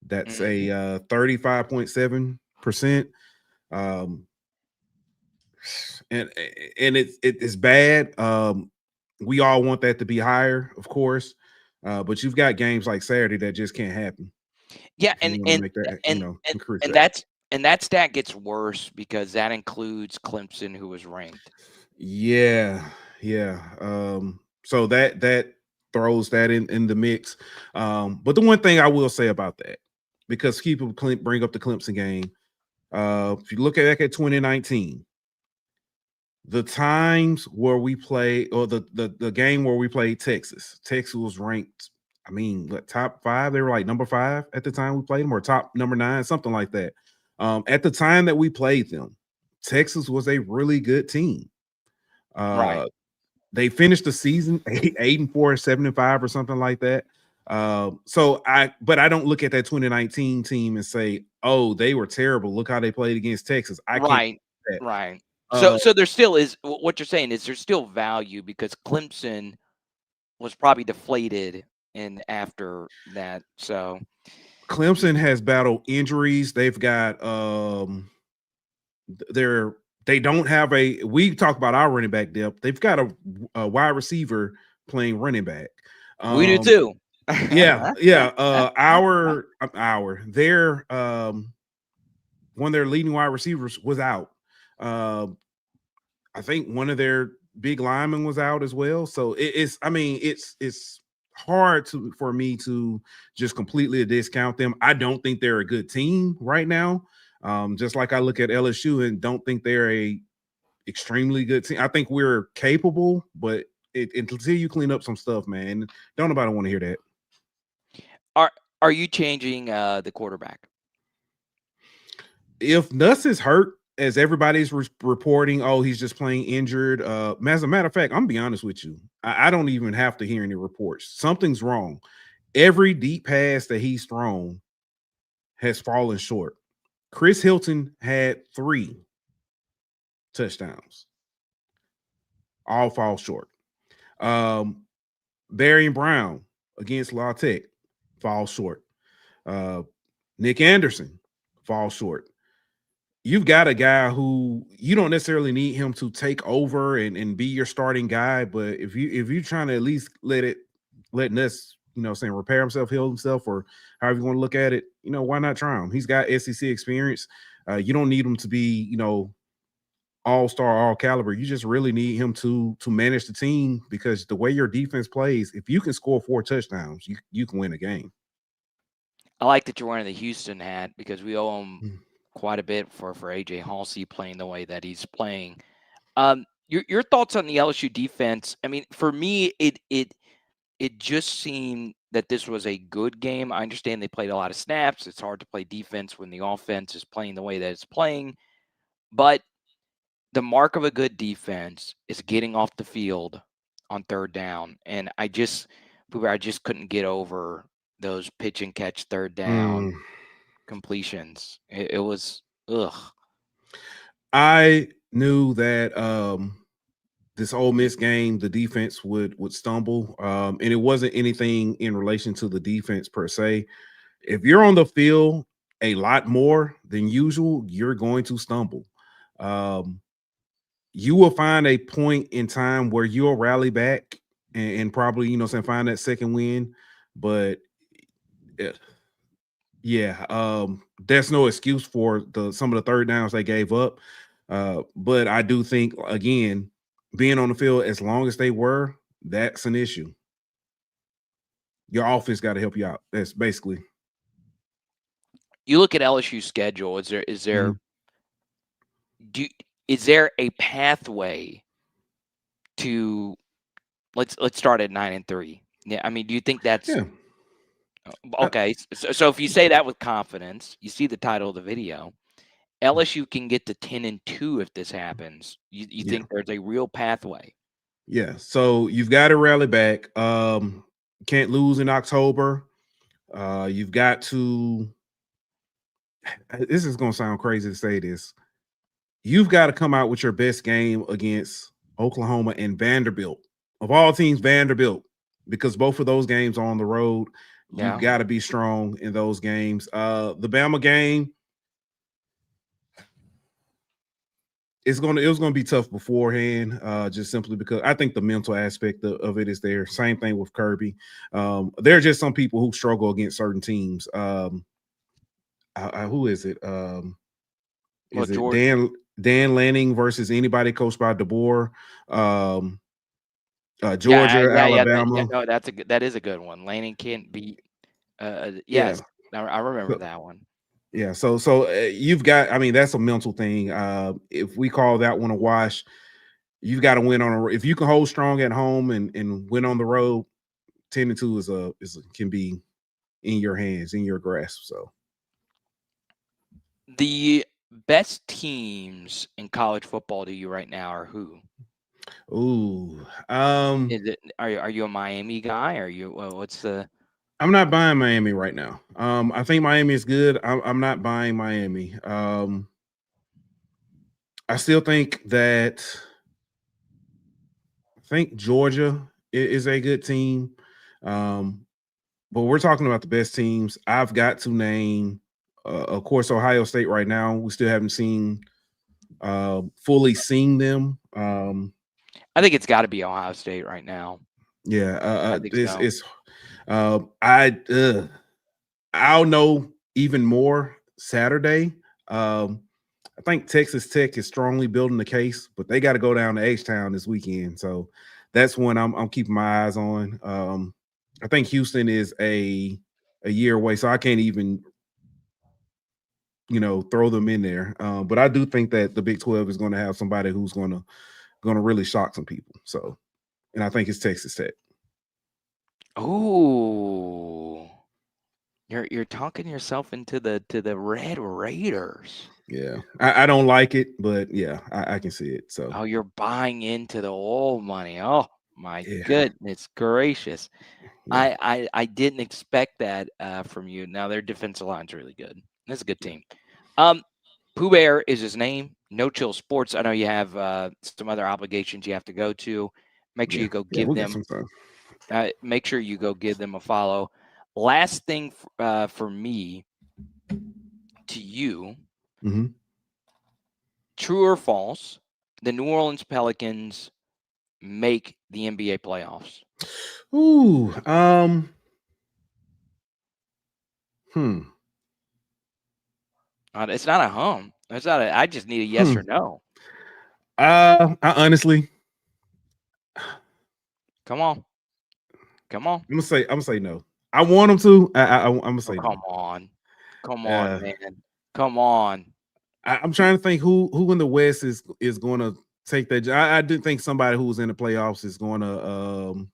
That's a 35.7%. Um, and it's bad. We all want that to be higher, of course, but you've got games like Saturday that just can't happen. Yeah, If you want to make that, increase and that. that stat gets worse because that includes Clemson, who was ranked. Yeah, yeah. So that throws that in the mix. But the one thing I will say about that, because people bring up the Clemson game, if you look at 2019, the times where we play, or the game where we played Texas was ranked. I mean, what, top 5? They were like number 5 at the time we played them, or top number 9, something like that. At the time that we played them, Texas was a really good team. Right. They finished the season 8-4, 7-5, or something like that. But I don't look at that 2019 team and say, oh, they were terrible. Look how they played against Texas. I can't Right. do that. Right. So there still is, what you're saying is there's still value because Clemson was probably deflated in after that. So Clemson has battled injuries. They've got they don't have we talk about our running back depth. They've got a wide receiver playing running back. we do too. Yeah. Their one of their leading wide receivers was out. I think one of their big linemen was out as well. So it's hard for me to just completely discount them. I don't think they're a good team right now. Just like I look at LSU and don't think they're a extremely good team. I think we're capable, but until you clean up some stuff, man, don't nobody want to hear that. Are you changing the quarterback? If Nuss is hurt, as everybody's reporting, oh, he's just playing injured. As a matter of fact, I'm gonna be honest with you. I don't even have to hear any reports. Something's wrong. Every deep pass that he's thrown has fallen short. Chris Hilton had 3 touchdowns. All fall short. Barry Brown against La Tech falls short. Nick Anderson falls short. You've got a guy who you don't necessarily need him to take over and be your starting guy, but if you're trying to at least let Nuss, repair himself, heal himself, or however you want to look at it, why not try him? He's got SEC experience. You don't need him to be, all-star, all caliber. You just really need him to manage the team, because the way your defense plays, if you can score 4 touchdowns, you can win a game. I like that you're wearing the Houston hat because we owe him quite a bit for AJ Halsey playing the way that he's playing. Your thoughts on the LSU defense? I mean, for me, it just seemed that this was a good game. I understand they played a lot of snaps. It's hard to play defense when the offense is playing the way that it's playing, but the mark of a good defense is getting off the field on 3rd down. And I just couldn't get over those pitch and catch 3rd down completions. It was ugh. I knew that this Ole Miss game, the defense would stumble, and it wasn't anything in relation to the defense per se. If you're on the field a lot more than usual, you're going to stumble. You will find a point in time where you'll rally back and probably, find that second win. But there's no excuse for some of the 3rd downs they gave up. But I do think, again, being on the field as long as they were, that's an issue. Your offense got to help you out. That's basically. You look at LSU's schedule. Is there a pathway to let's start at 9-3? Yeah, I mean, do you think that's okay? So if you say that with confidence, you see the title of the video. LSU can get to 10-2 if this happens. You think there's a real pathway? Yeah. So you've got to rally back. Can't lose in October. You've got to. This is going to sound crazy to say this. You've got to come out with your best game against Oklahoma and Vanderbilt. Of all teams, Vanderbilt, because both of those games are on the road. You've got to be strong in those games. The Bama game, it was gonna be tough beforehand, just simply because I think the mental aspect of it is there. Same thing with Kirby. There are just some people who struggle against certain teams. Who is it? Is it George, Dan Lanning versus anybody coached by DeBoer? Georgia, Alabama. no, that is a good one. Lanning can't beat. Yeah. Yes, I remember that one. Yeah, so you've got. I mean, that's a mental thing. If we call that one a wash, you've got to win on if you can hold strong at home and win on the road. 10-2 can be in your hands, in your grasp. So the best teams in college football to you right now are who? Ooh, Is it are you a Miami guy? Are you what's the? I'm not buying Miami right now. I think Miami is good. I'm not buying Miami. I still think that Georgia is a good team. But we're talking about the best teams. I've got to name, of course, Ohio State right now. We still haven't fully seen them. I think it's got to be Ohio State right now. Yeah, I think so. I'll know even more Saturday. I think Texas Tech is strongly building the case, but they got to go down to H-Town this weekend. So that's one I'm keeping my eyes on. I think Houston is a year away, so I can't even throw them in there. But I do think that the Big 12 is going to have somebody who's going to really shock some people. So, and I think it's Texas Tech. Oh, you're talking yourself into the Red Raiders. Yeah, I don't like it, but yeah, I can see it. So, you're buying into the old money. Oh my goodness gracious! Yeah. I didn't expect that from you. Now their defensive line's really good. That's a good team. Pooh Bear is his name. No Chill Sports. I know you have some other obligations you have to go to. Make sure you go give them. Make sure you go give them a follow. Last thing for me to you. Mm-hmm. True or false? The New Orleans Pelicans make the NBA playoffs. Ooh. It's not a hum. It's not I just need a yes or no. I honestly. Come on. I'm gonna say no. I want them to. I'm gonna say no. Come on, man. Come on. I'm trying to think who in the West is going to take that. I didn't think somebody who was in the playoffs is going to.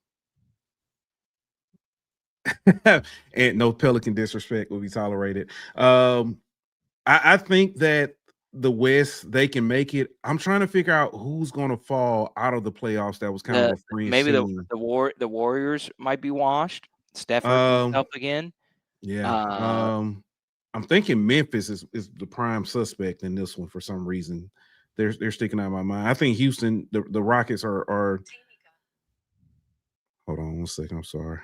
And no Pelican disrespect will be tolerated. I think that the West, they can make it. I'm trying to figure out who's going to fall out of the playoffs. That was kind of a fringe. Maybe the Warriors might be washed. Steph up again. Yeah. I'm thinking Memphis is the prime suspect in this one for some reason. They're sticking out of my mind. I think Houston, the Rockets are. Hold on 1 second. I'm sorry.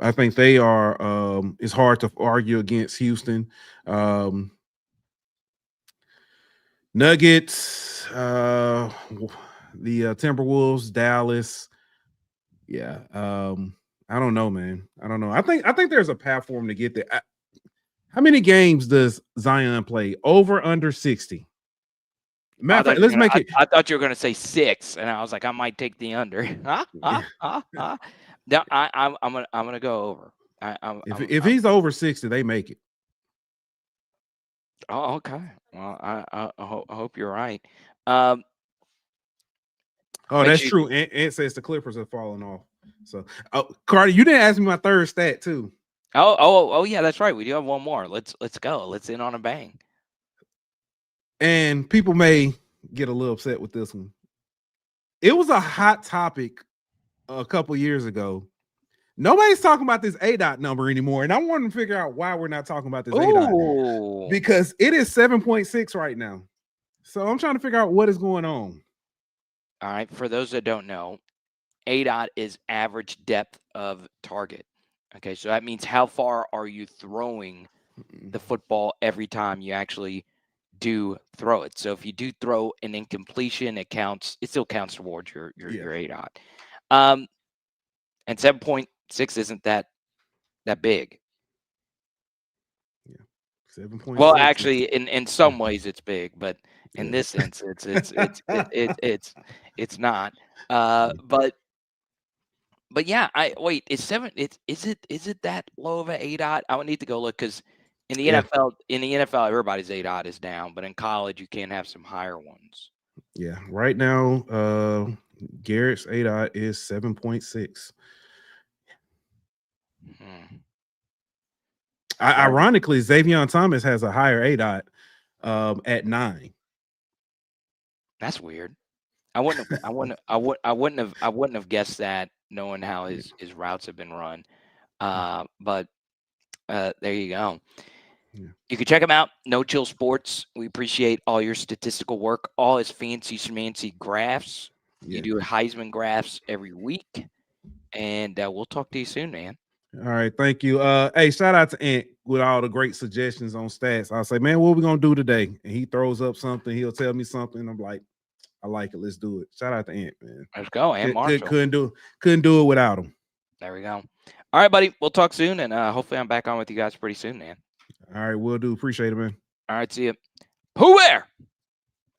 I think they are. It's hard to argue against Houston. Nuggets, the Timberwolves, Dallas. Yeah. I don't know, man. I don't know. I think there's a path for him to get there. How many games does Zion play? Over, under 60? Matter of fact, let's make it. I thought you were going to say 6, and I was like, I might take the under. No, I'm gonna go over. If he's over 60, they make it. Oh, okay. Well, I hope you're right. That's true. Ant says the Clippers have fallen off. So, Carter, you didn't ask me my third stat too. Oh, yeah, that's right. We do have one more. Let's go. Let's end on a bang. And people may get a little upset with this one. It was a hot topic a couple years ago. Nobody's talking about this ADOT number anymore, and I want to figure out why we're not talking about this ADOT, because it is 7.6 right now. So I'm trying to figure out what is going on. All right, for those that don't know, ADOT is average depth of target. Okay, so that means how far are you throwing the football every time you actually do throw it. So if you do throw an incompletion, it counts. It still counts towards your ADOT. And 7.6 isn't that big. 7.6. Well, actually, in some ways it's big, but in this instance, it's not. But yeah, is it that low of an ADOT? I would need to go look because in the NFL, everybody's ADOT is down, but in college you can have some higher ones. Yeah, right now, Garrett's ADOT is 7.6. Ironically, Xavier Thomas has a higher ADOT at 9. That's weird. I wouldn't have guessed that, knowing how his routes have been run. But there you go. Yeah. You can check him out. No Chill Sports. We appreciate all your statistical work, all his fancy schmancy graphs. Yeah. You do Heisman graphs every week, and we'll talk to you soon, man. All right, thank you. Hey, shout out to Ant with all the great suggestions on stats. I'll say, man, what are we gonna do today? And he throws up something. He'll tell me something. I'm like, I like it. Let's do it. Shout out to Ant, man. Let's go, Ant Marshall. Couldn't do it without him. There we go. All right, buddy. We'll talk soon, and hopefully I'm back on with you guys pretty soon, man. All right, will do. Appreciate it, man. All right, see you. Who where?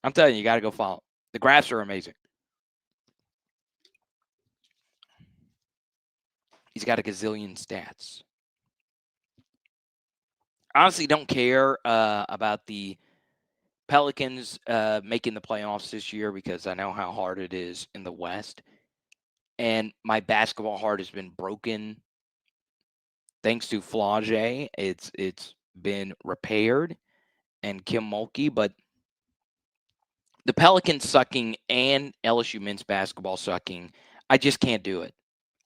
I'm telling you, you got to go follow. The graphs are amazing. He's got a gazillion stats. Honestly, don't care about the Pelicans making the playoffs this year because I know how hard it is in the West. And my basketball heart has been broken thanks to Flage. It's been repaired and Kim Mulkey, but the Pelicans sucking and LSU men's basketball sucking, I just can't do it.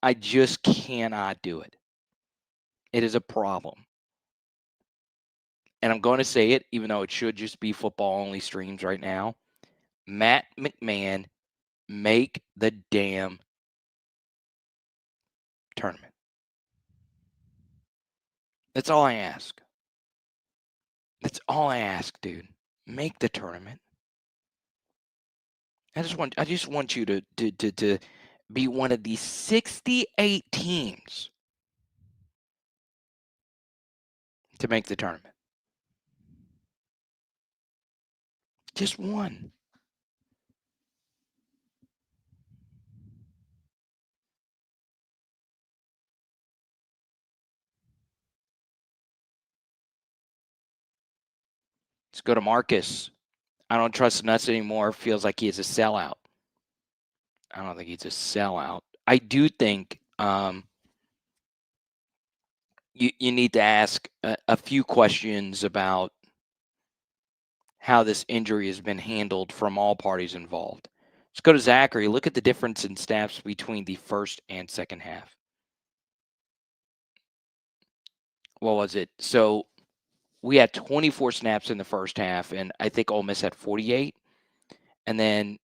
I just cannot do it. It is a problem. And I'm going to say it, even though it should just be football-only streams right now. Matt McMahon, make the damn tournament. That's all I ask. That's all I ask, dude. Make the tournament. I just want you to be one of the 68 teams to make the tournament. Just one. Let's go to Marcus. I don't trust Nuts anymore. Feels like he is a sellout. I don't think he's a sellout. I do think you need to ask a few questions about how this injury has been handled from all parties involved. Let's go to Zachary. Look at the difference in snaps between the first and second half. What was it? So we had 24 snaps in the first half, and I think Ole Miss had 48. And then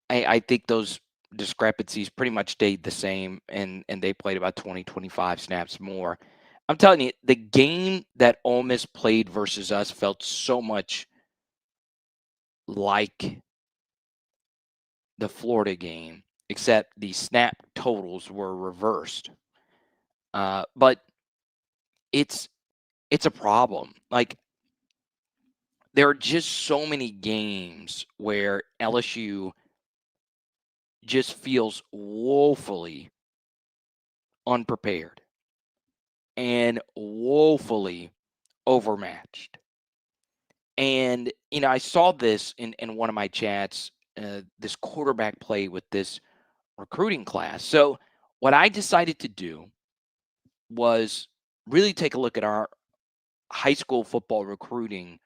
I think those discrepancies pretty much stayed the same, and they played about 20, 25 snaps more. I'm telling you, the game that Ole Miss played versus us felt so much like the Florida game, except the snap totals were reversed. But it's a problem. Like, there are just so many games where LSU just feels woefully unprepared and woefully overmatched. And, I saw this in one of my chats, this quarterback play with this recruiting class. So what I decided to do was really take a look at our high school football recruiting.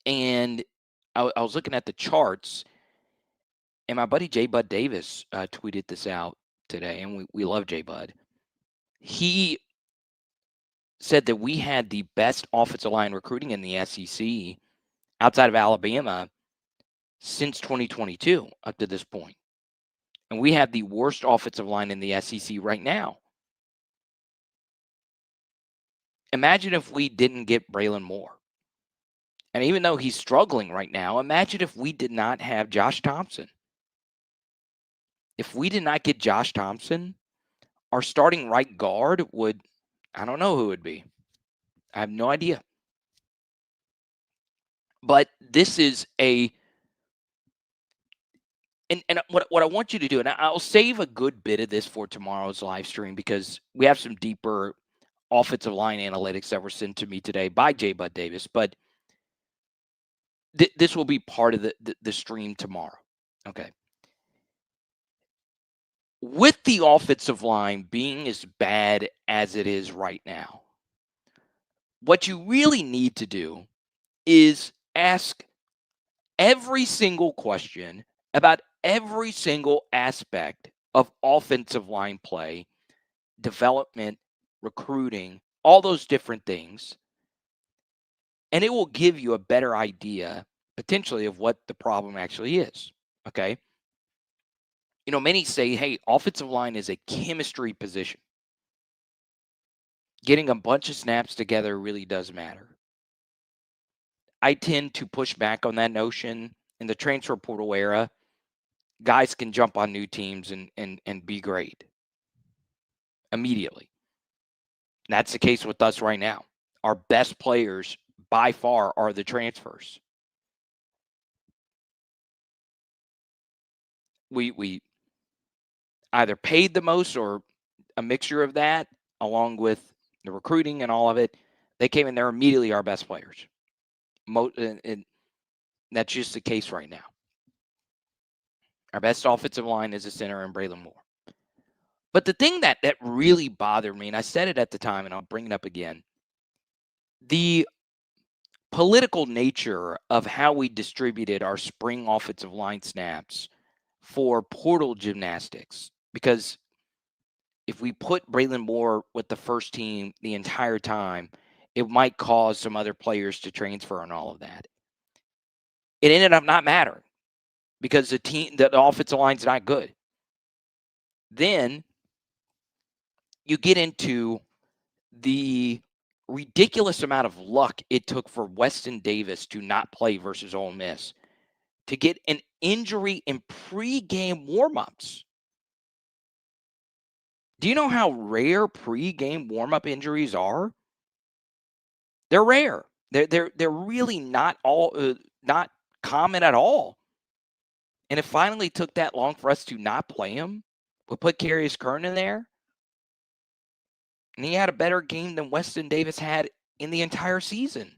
And I was looking at the charts, and my buddy J. Bud Davis tweeted this out today, and we love J. Bud. He said that we had the best offensive line recruiting in the SEC outside of Alabama since 2022 up to this point. And we have the worst offensive line in the SEC right now. Imagine if we didn't get Braylon Moore. And even though he's struggling right now, imagine if we did not have Josh Thompson. If we did not get Josh Thompson, our starting right guard would, I don't know who it would be. I have no idea. But this is and what I want you to do, and I'll save a good bit of this for tomorrow's live stream because we have some deeper offensive line analytics that were sent to me today by J. Bud Davis. But this will be part of the stream tomorrow. Okay. With the offensive line being as bad as it is right now, what you really need to do is ask every single question about every single aspect of offensive line play, development, recruiting, all those different things. And it will give you a better idea, potentially, of what the problem actually is. Okay. You know, many say, hey, offensive line is a chemistry position. Getting a bunch of snaps together really does matter. I tend to push back on that notion. In the transfer portal era, guys can jump on new teams and be great immediately. And that's the case with us right now. Our best players by far are the transfers. We either paid the most or a mixture of that, along with the recruiting and all of it. They came in there immediately our best players. And that's just the case right now. Our best offensive line is a center in Braylon Moore. But the thing that really bothered me, and I said it at the time, and I'll bring it up again, the political nature of how we distributed our spring offensive line snaps for portal gymnastics. Because if we put Braylon Moore with the first team the entire time, it might cause some other players to transfer and all of that. It ended up not mattering because the offensive line's not good. Then you get into the ridiculous amount of luck it took for Weston Davis to not play versus Ole Miss to get an injury in pregame warmups. Do you know how rare pregame warmup injuries are? They're rare. They're really not common at all. And it finally took that long for us to not play him. We put Carius Kern in there. And he had a better game than Weston Davis had in the entire season.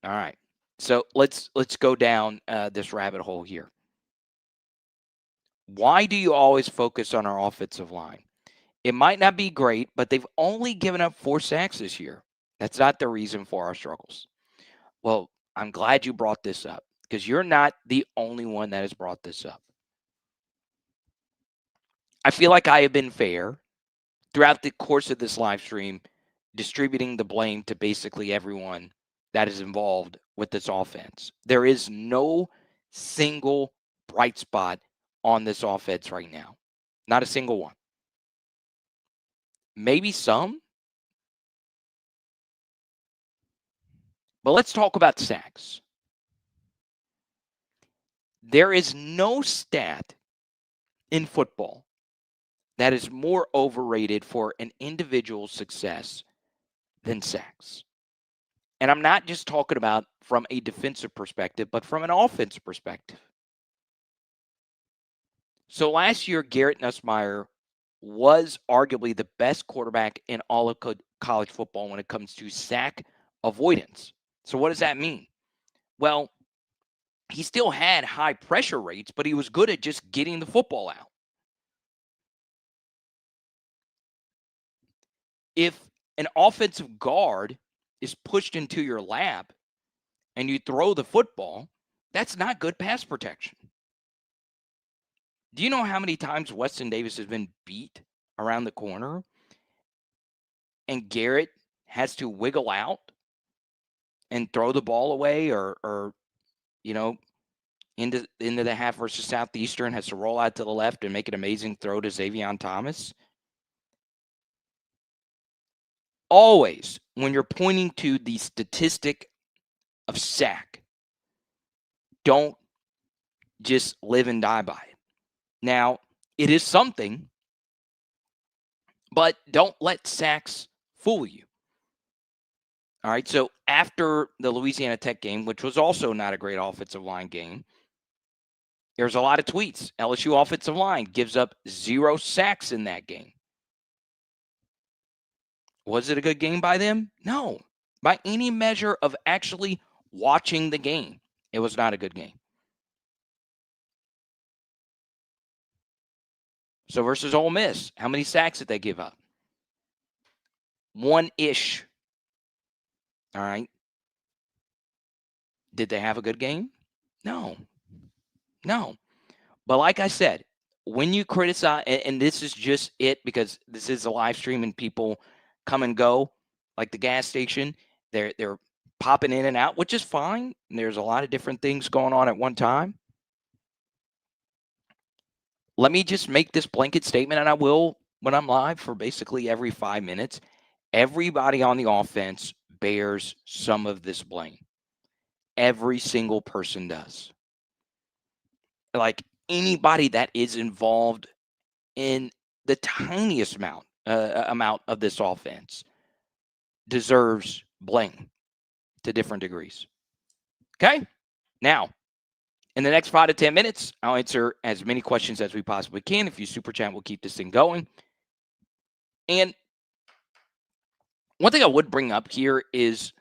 All right. So let's go down this rabbit hole here. Why do you always focus on our offensive line? It might not be great, but they've only given up 4 sacks this year. That's not the reason for our struggles. Well, I'm glad you brought this up because you're not the only one that has brought this up. I feel like I have been fair throughout the course of this live stream, distributing the blame to basically everyone that is involved with this offense. There is no single bright spot on this offense right now. Not a single one. Maybe some. But let's talk about sacks. There is no stat in football that is more overrated for an individual's success than sacks. And I'm not just talking about from a defensive perspective, but from an offensive perspective. So last year, Garrett Nussmeier was arguably the best quarterback in all of college football when it comes to sack avoidance. So what does that mean? Well, he still had high pressure rates, but he was good at just getting the football out. If an offensive guard is pushed into your lap and you throw the football, that's not good pass protection. Do you know how many times Weston Davis has been beat around the corner and Garrett has to wiggle out and throw the ball away or into the half versus Southeastern, has to roll out to the left and make an amazing throw to Xavier Thomas. Always, when you're pointing to the statistic of sack, don't just live and die by it. Now, it is something, but don't let sacks fool you. All right, so after the Louisiana Tech game, which was also not a great offensive line game, there's a lot of tweets. LSU offensive line gives up 0 sacks in that game. Was it a good game by them? No. By any measure of actually watching the game, it was not a good game. So versus Ole Miss, how many sacks did they give up? 1-ish. All right. Did they have a good game? No. But like I said, when you criticize, and this is just it because this is a live stream and people come and go, like the gas station, they're popping in and out, which is fine. There's a lot of different things going on at one time. Let me just make this blanket statement, and I will when I'm live for basically every 5 minutes. Everybody on the offense bears some of this blame. Every single person does. Like anybody that is involved in the tiniest amount of this offense deserves blame to different degrees. Okay? Now, in the next 5 to 10 minutes, I'll answer as many questions as we possibly can. If you super chat, we'll keep this thing going. And one thing I would bring up here is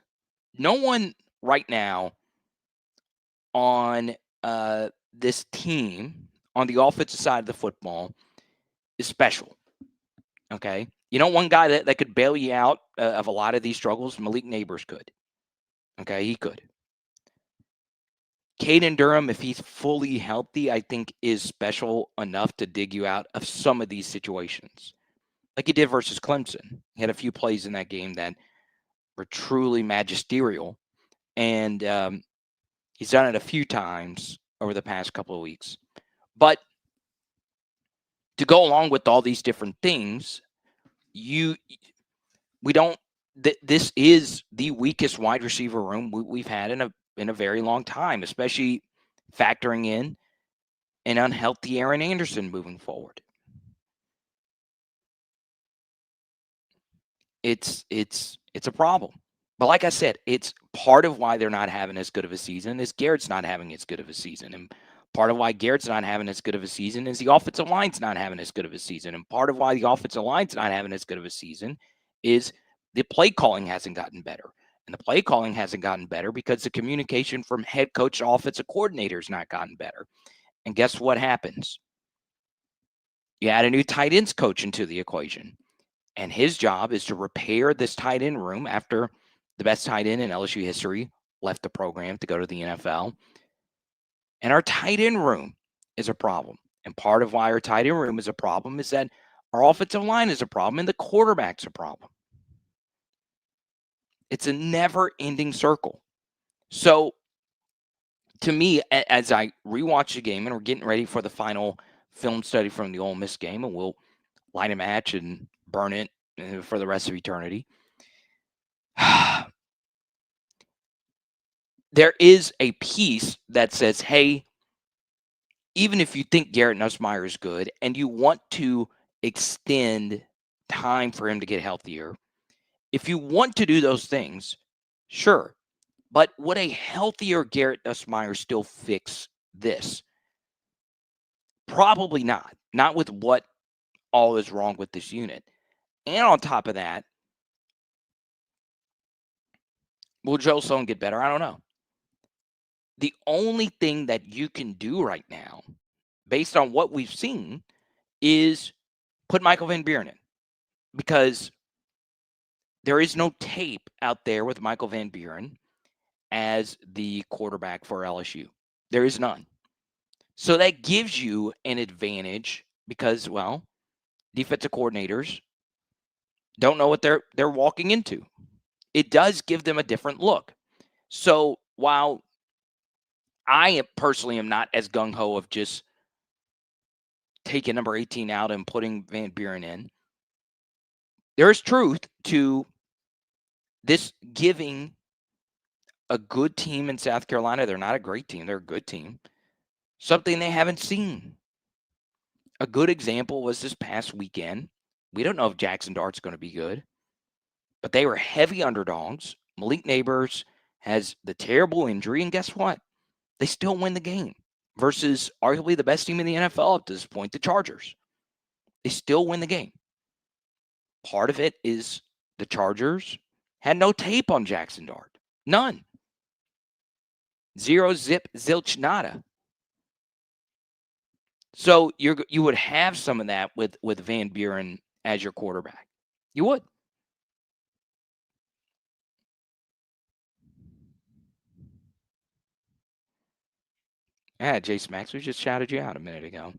no one right now on this team on the offensive side of the football is special. Okay? You know, one guy that could bail you out of a lot of these struggles, Malik Neighbors could. Okay, he could. Caden Durham, if he's fully healthy, I think is special enough to dig you out of some of these situations. Like he did versus Clemson. He had a few plays in that game that were truly magisterial. And he's done it a few times over the past couple of weeks. But to go along with all these different things, this is the weakest wide receiver room we've had in a very long time, especially factoring in an unhealthy Aaron Anderson moving forward. It's a problem. But like I said, it's part of why they're not having as good of a season is Garrett's not having as good of a season. And part of why Garrett's not having as good of a season is the offensive line's not having as good of a season. And part of why the offensive line's not having as good of a season is the play calling hasn't gotten better. And the play calling hasn't gotten better because the communication from head coach to offensive coordinator has not gotten better. And guess what happens? You add a new tight ends coach into the equation. And his job is to repair this tight end room after the best tight end in LSU history left the program to go to the NFL. And our tight end room is a problem. And part of why our tight end room is a problem is that our offensive line is a problem and the quarterback's a problem. It's a never-ending circle. So, to me, as I rewatch the game, and we're getting ready for the final film study from the Ole Miss game, and we'll light a match and burn it for the rest of eternity. There is a piece that says, hey, even if you think Garrett Nussmeier is good and you want to extend time for him to get healthier, if you want to do those things, sure. But would a healthier Garrett Nussmeier still fix this? Probably not. Not with what all is wrong with this unit. And on top of that, will Joe Sloan get better? I don't know. The only thing that you can do right now, based on what we've seen, is put Michael Van Buren in. Because there is no tape out there with Michael Van Buren as the quarterback for LSU. There is none. So that gives you an advantage because, well, defensive coordinators don't know what they're walking into. It does give them a different look. So while personally am not as gung-ho of just taking number 18 out and putting Van Buren in. There is truth to this giving a good team in South Carolina. They're not a great team. They're a good team. Something they haven't seen. A good example was this past weekend. We don't know if Jackson Dart's going to be good, but they were heavy underdogs. Malik Neighbors has the terrible injury, and guess what? They still win the game versus arguably the best team in the NFL up to this point, the Chargers. They still win the game. Part of it is the Chargers had no tape on Jackson Dart. None. Zero, zip, zilch, nada. So you would have some of that with Van Buren as your quarterback. You would. Yeah, Jason Max, we just shouted you out a minute ago.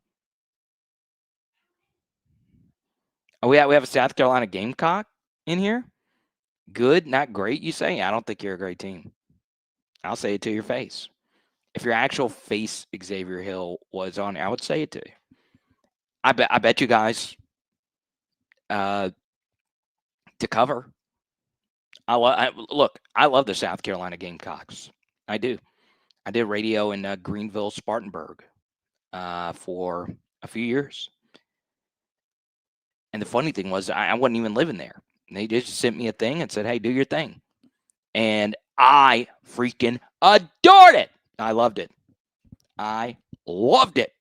Oh, we have a South Carolina Gamecock in here. Good, not great, you say? I don't think you're a great team. I'll say it to your face. If your actual face Xavier Hill was on, I would say it to you. I bet you guys to cover. I love the South Carolina Gamecocks. I do. I did radio in Greenville, Spartanburg for a few years. And the funny thing was I wasn't even living there. They just sent me a thing and said, hey, do your thing. And I freaking adored it. I loved it. I loved it.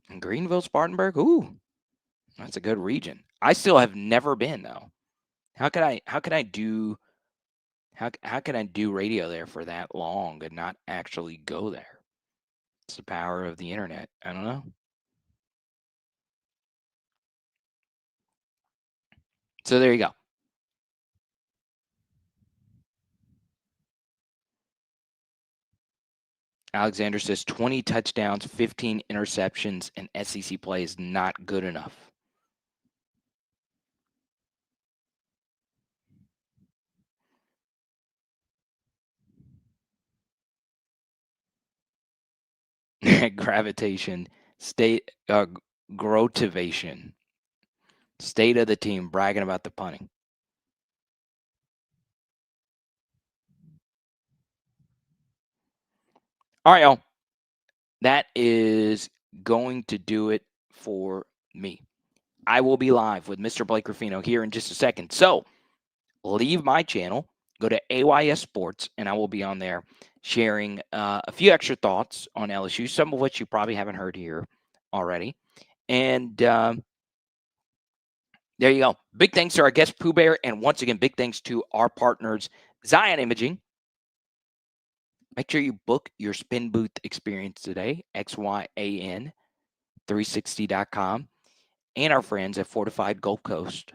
And Greenville, Spartanburg, ooh, that's a good region. I still have never been though. How can I do radio there for that long and not actually go there? It's the power of the internet. I don't know. So there you go. Alexander says 20 touchdowns, 15 interceptions, and SEC play is not good enough. Gravitation, grotivation, state of the team, bragging about the punting. All right, y'all. That is going to do it for me. I will be live with Mr. Blake Ruffino here in just a second. So leave my channel, go to AYS Sports, and I will be on there sharing a few extra thoughts on LSU, some of which you probably haven't heard here already. And there you go. Big thanks to our guest, Pooh Bear. And once again, big thanks to our partners, Zion Imaging. Make sure you book your spin booth experience today, XYAN360.com, and our friends at Fortified Gulf Coast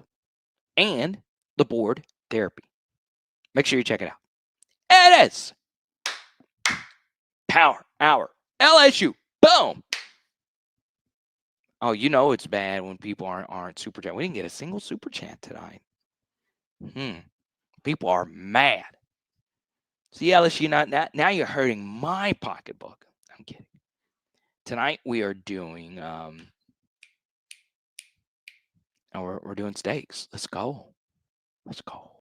and the Board Therapy. Make sure you check it out. It is Power Hour LSU. Boom. Oh, you know it's bad when people aren't super chat. We didn't get a single super chat tonight. People are mad. See, LSU, now you're hurting my pocketbook. I'm kidding. Tonight we are doing we're doing steaks. Let's go.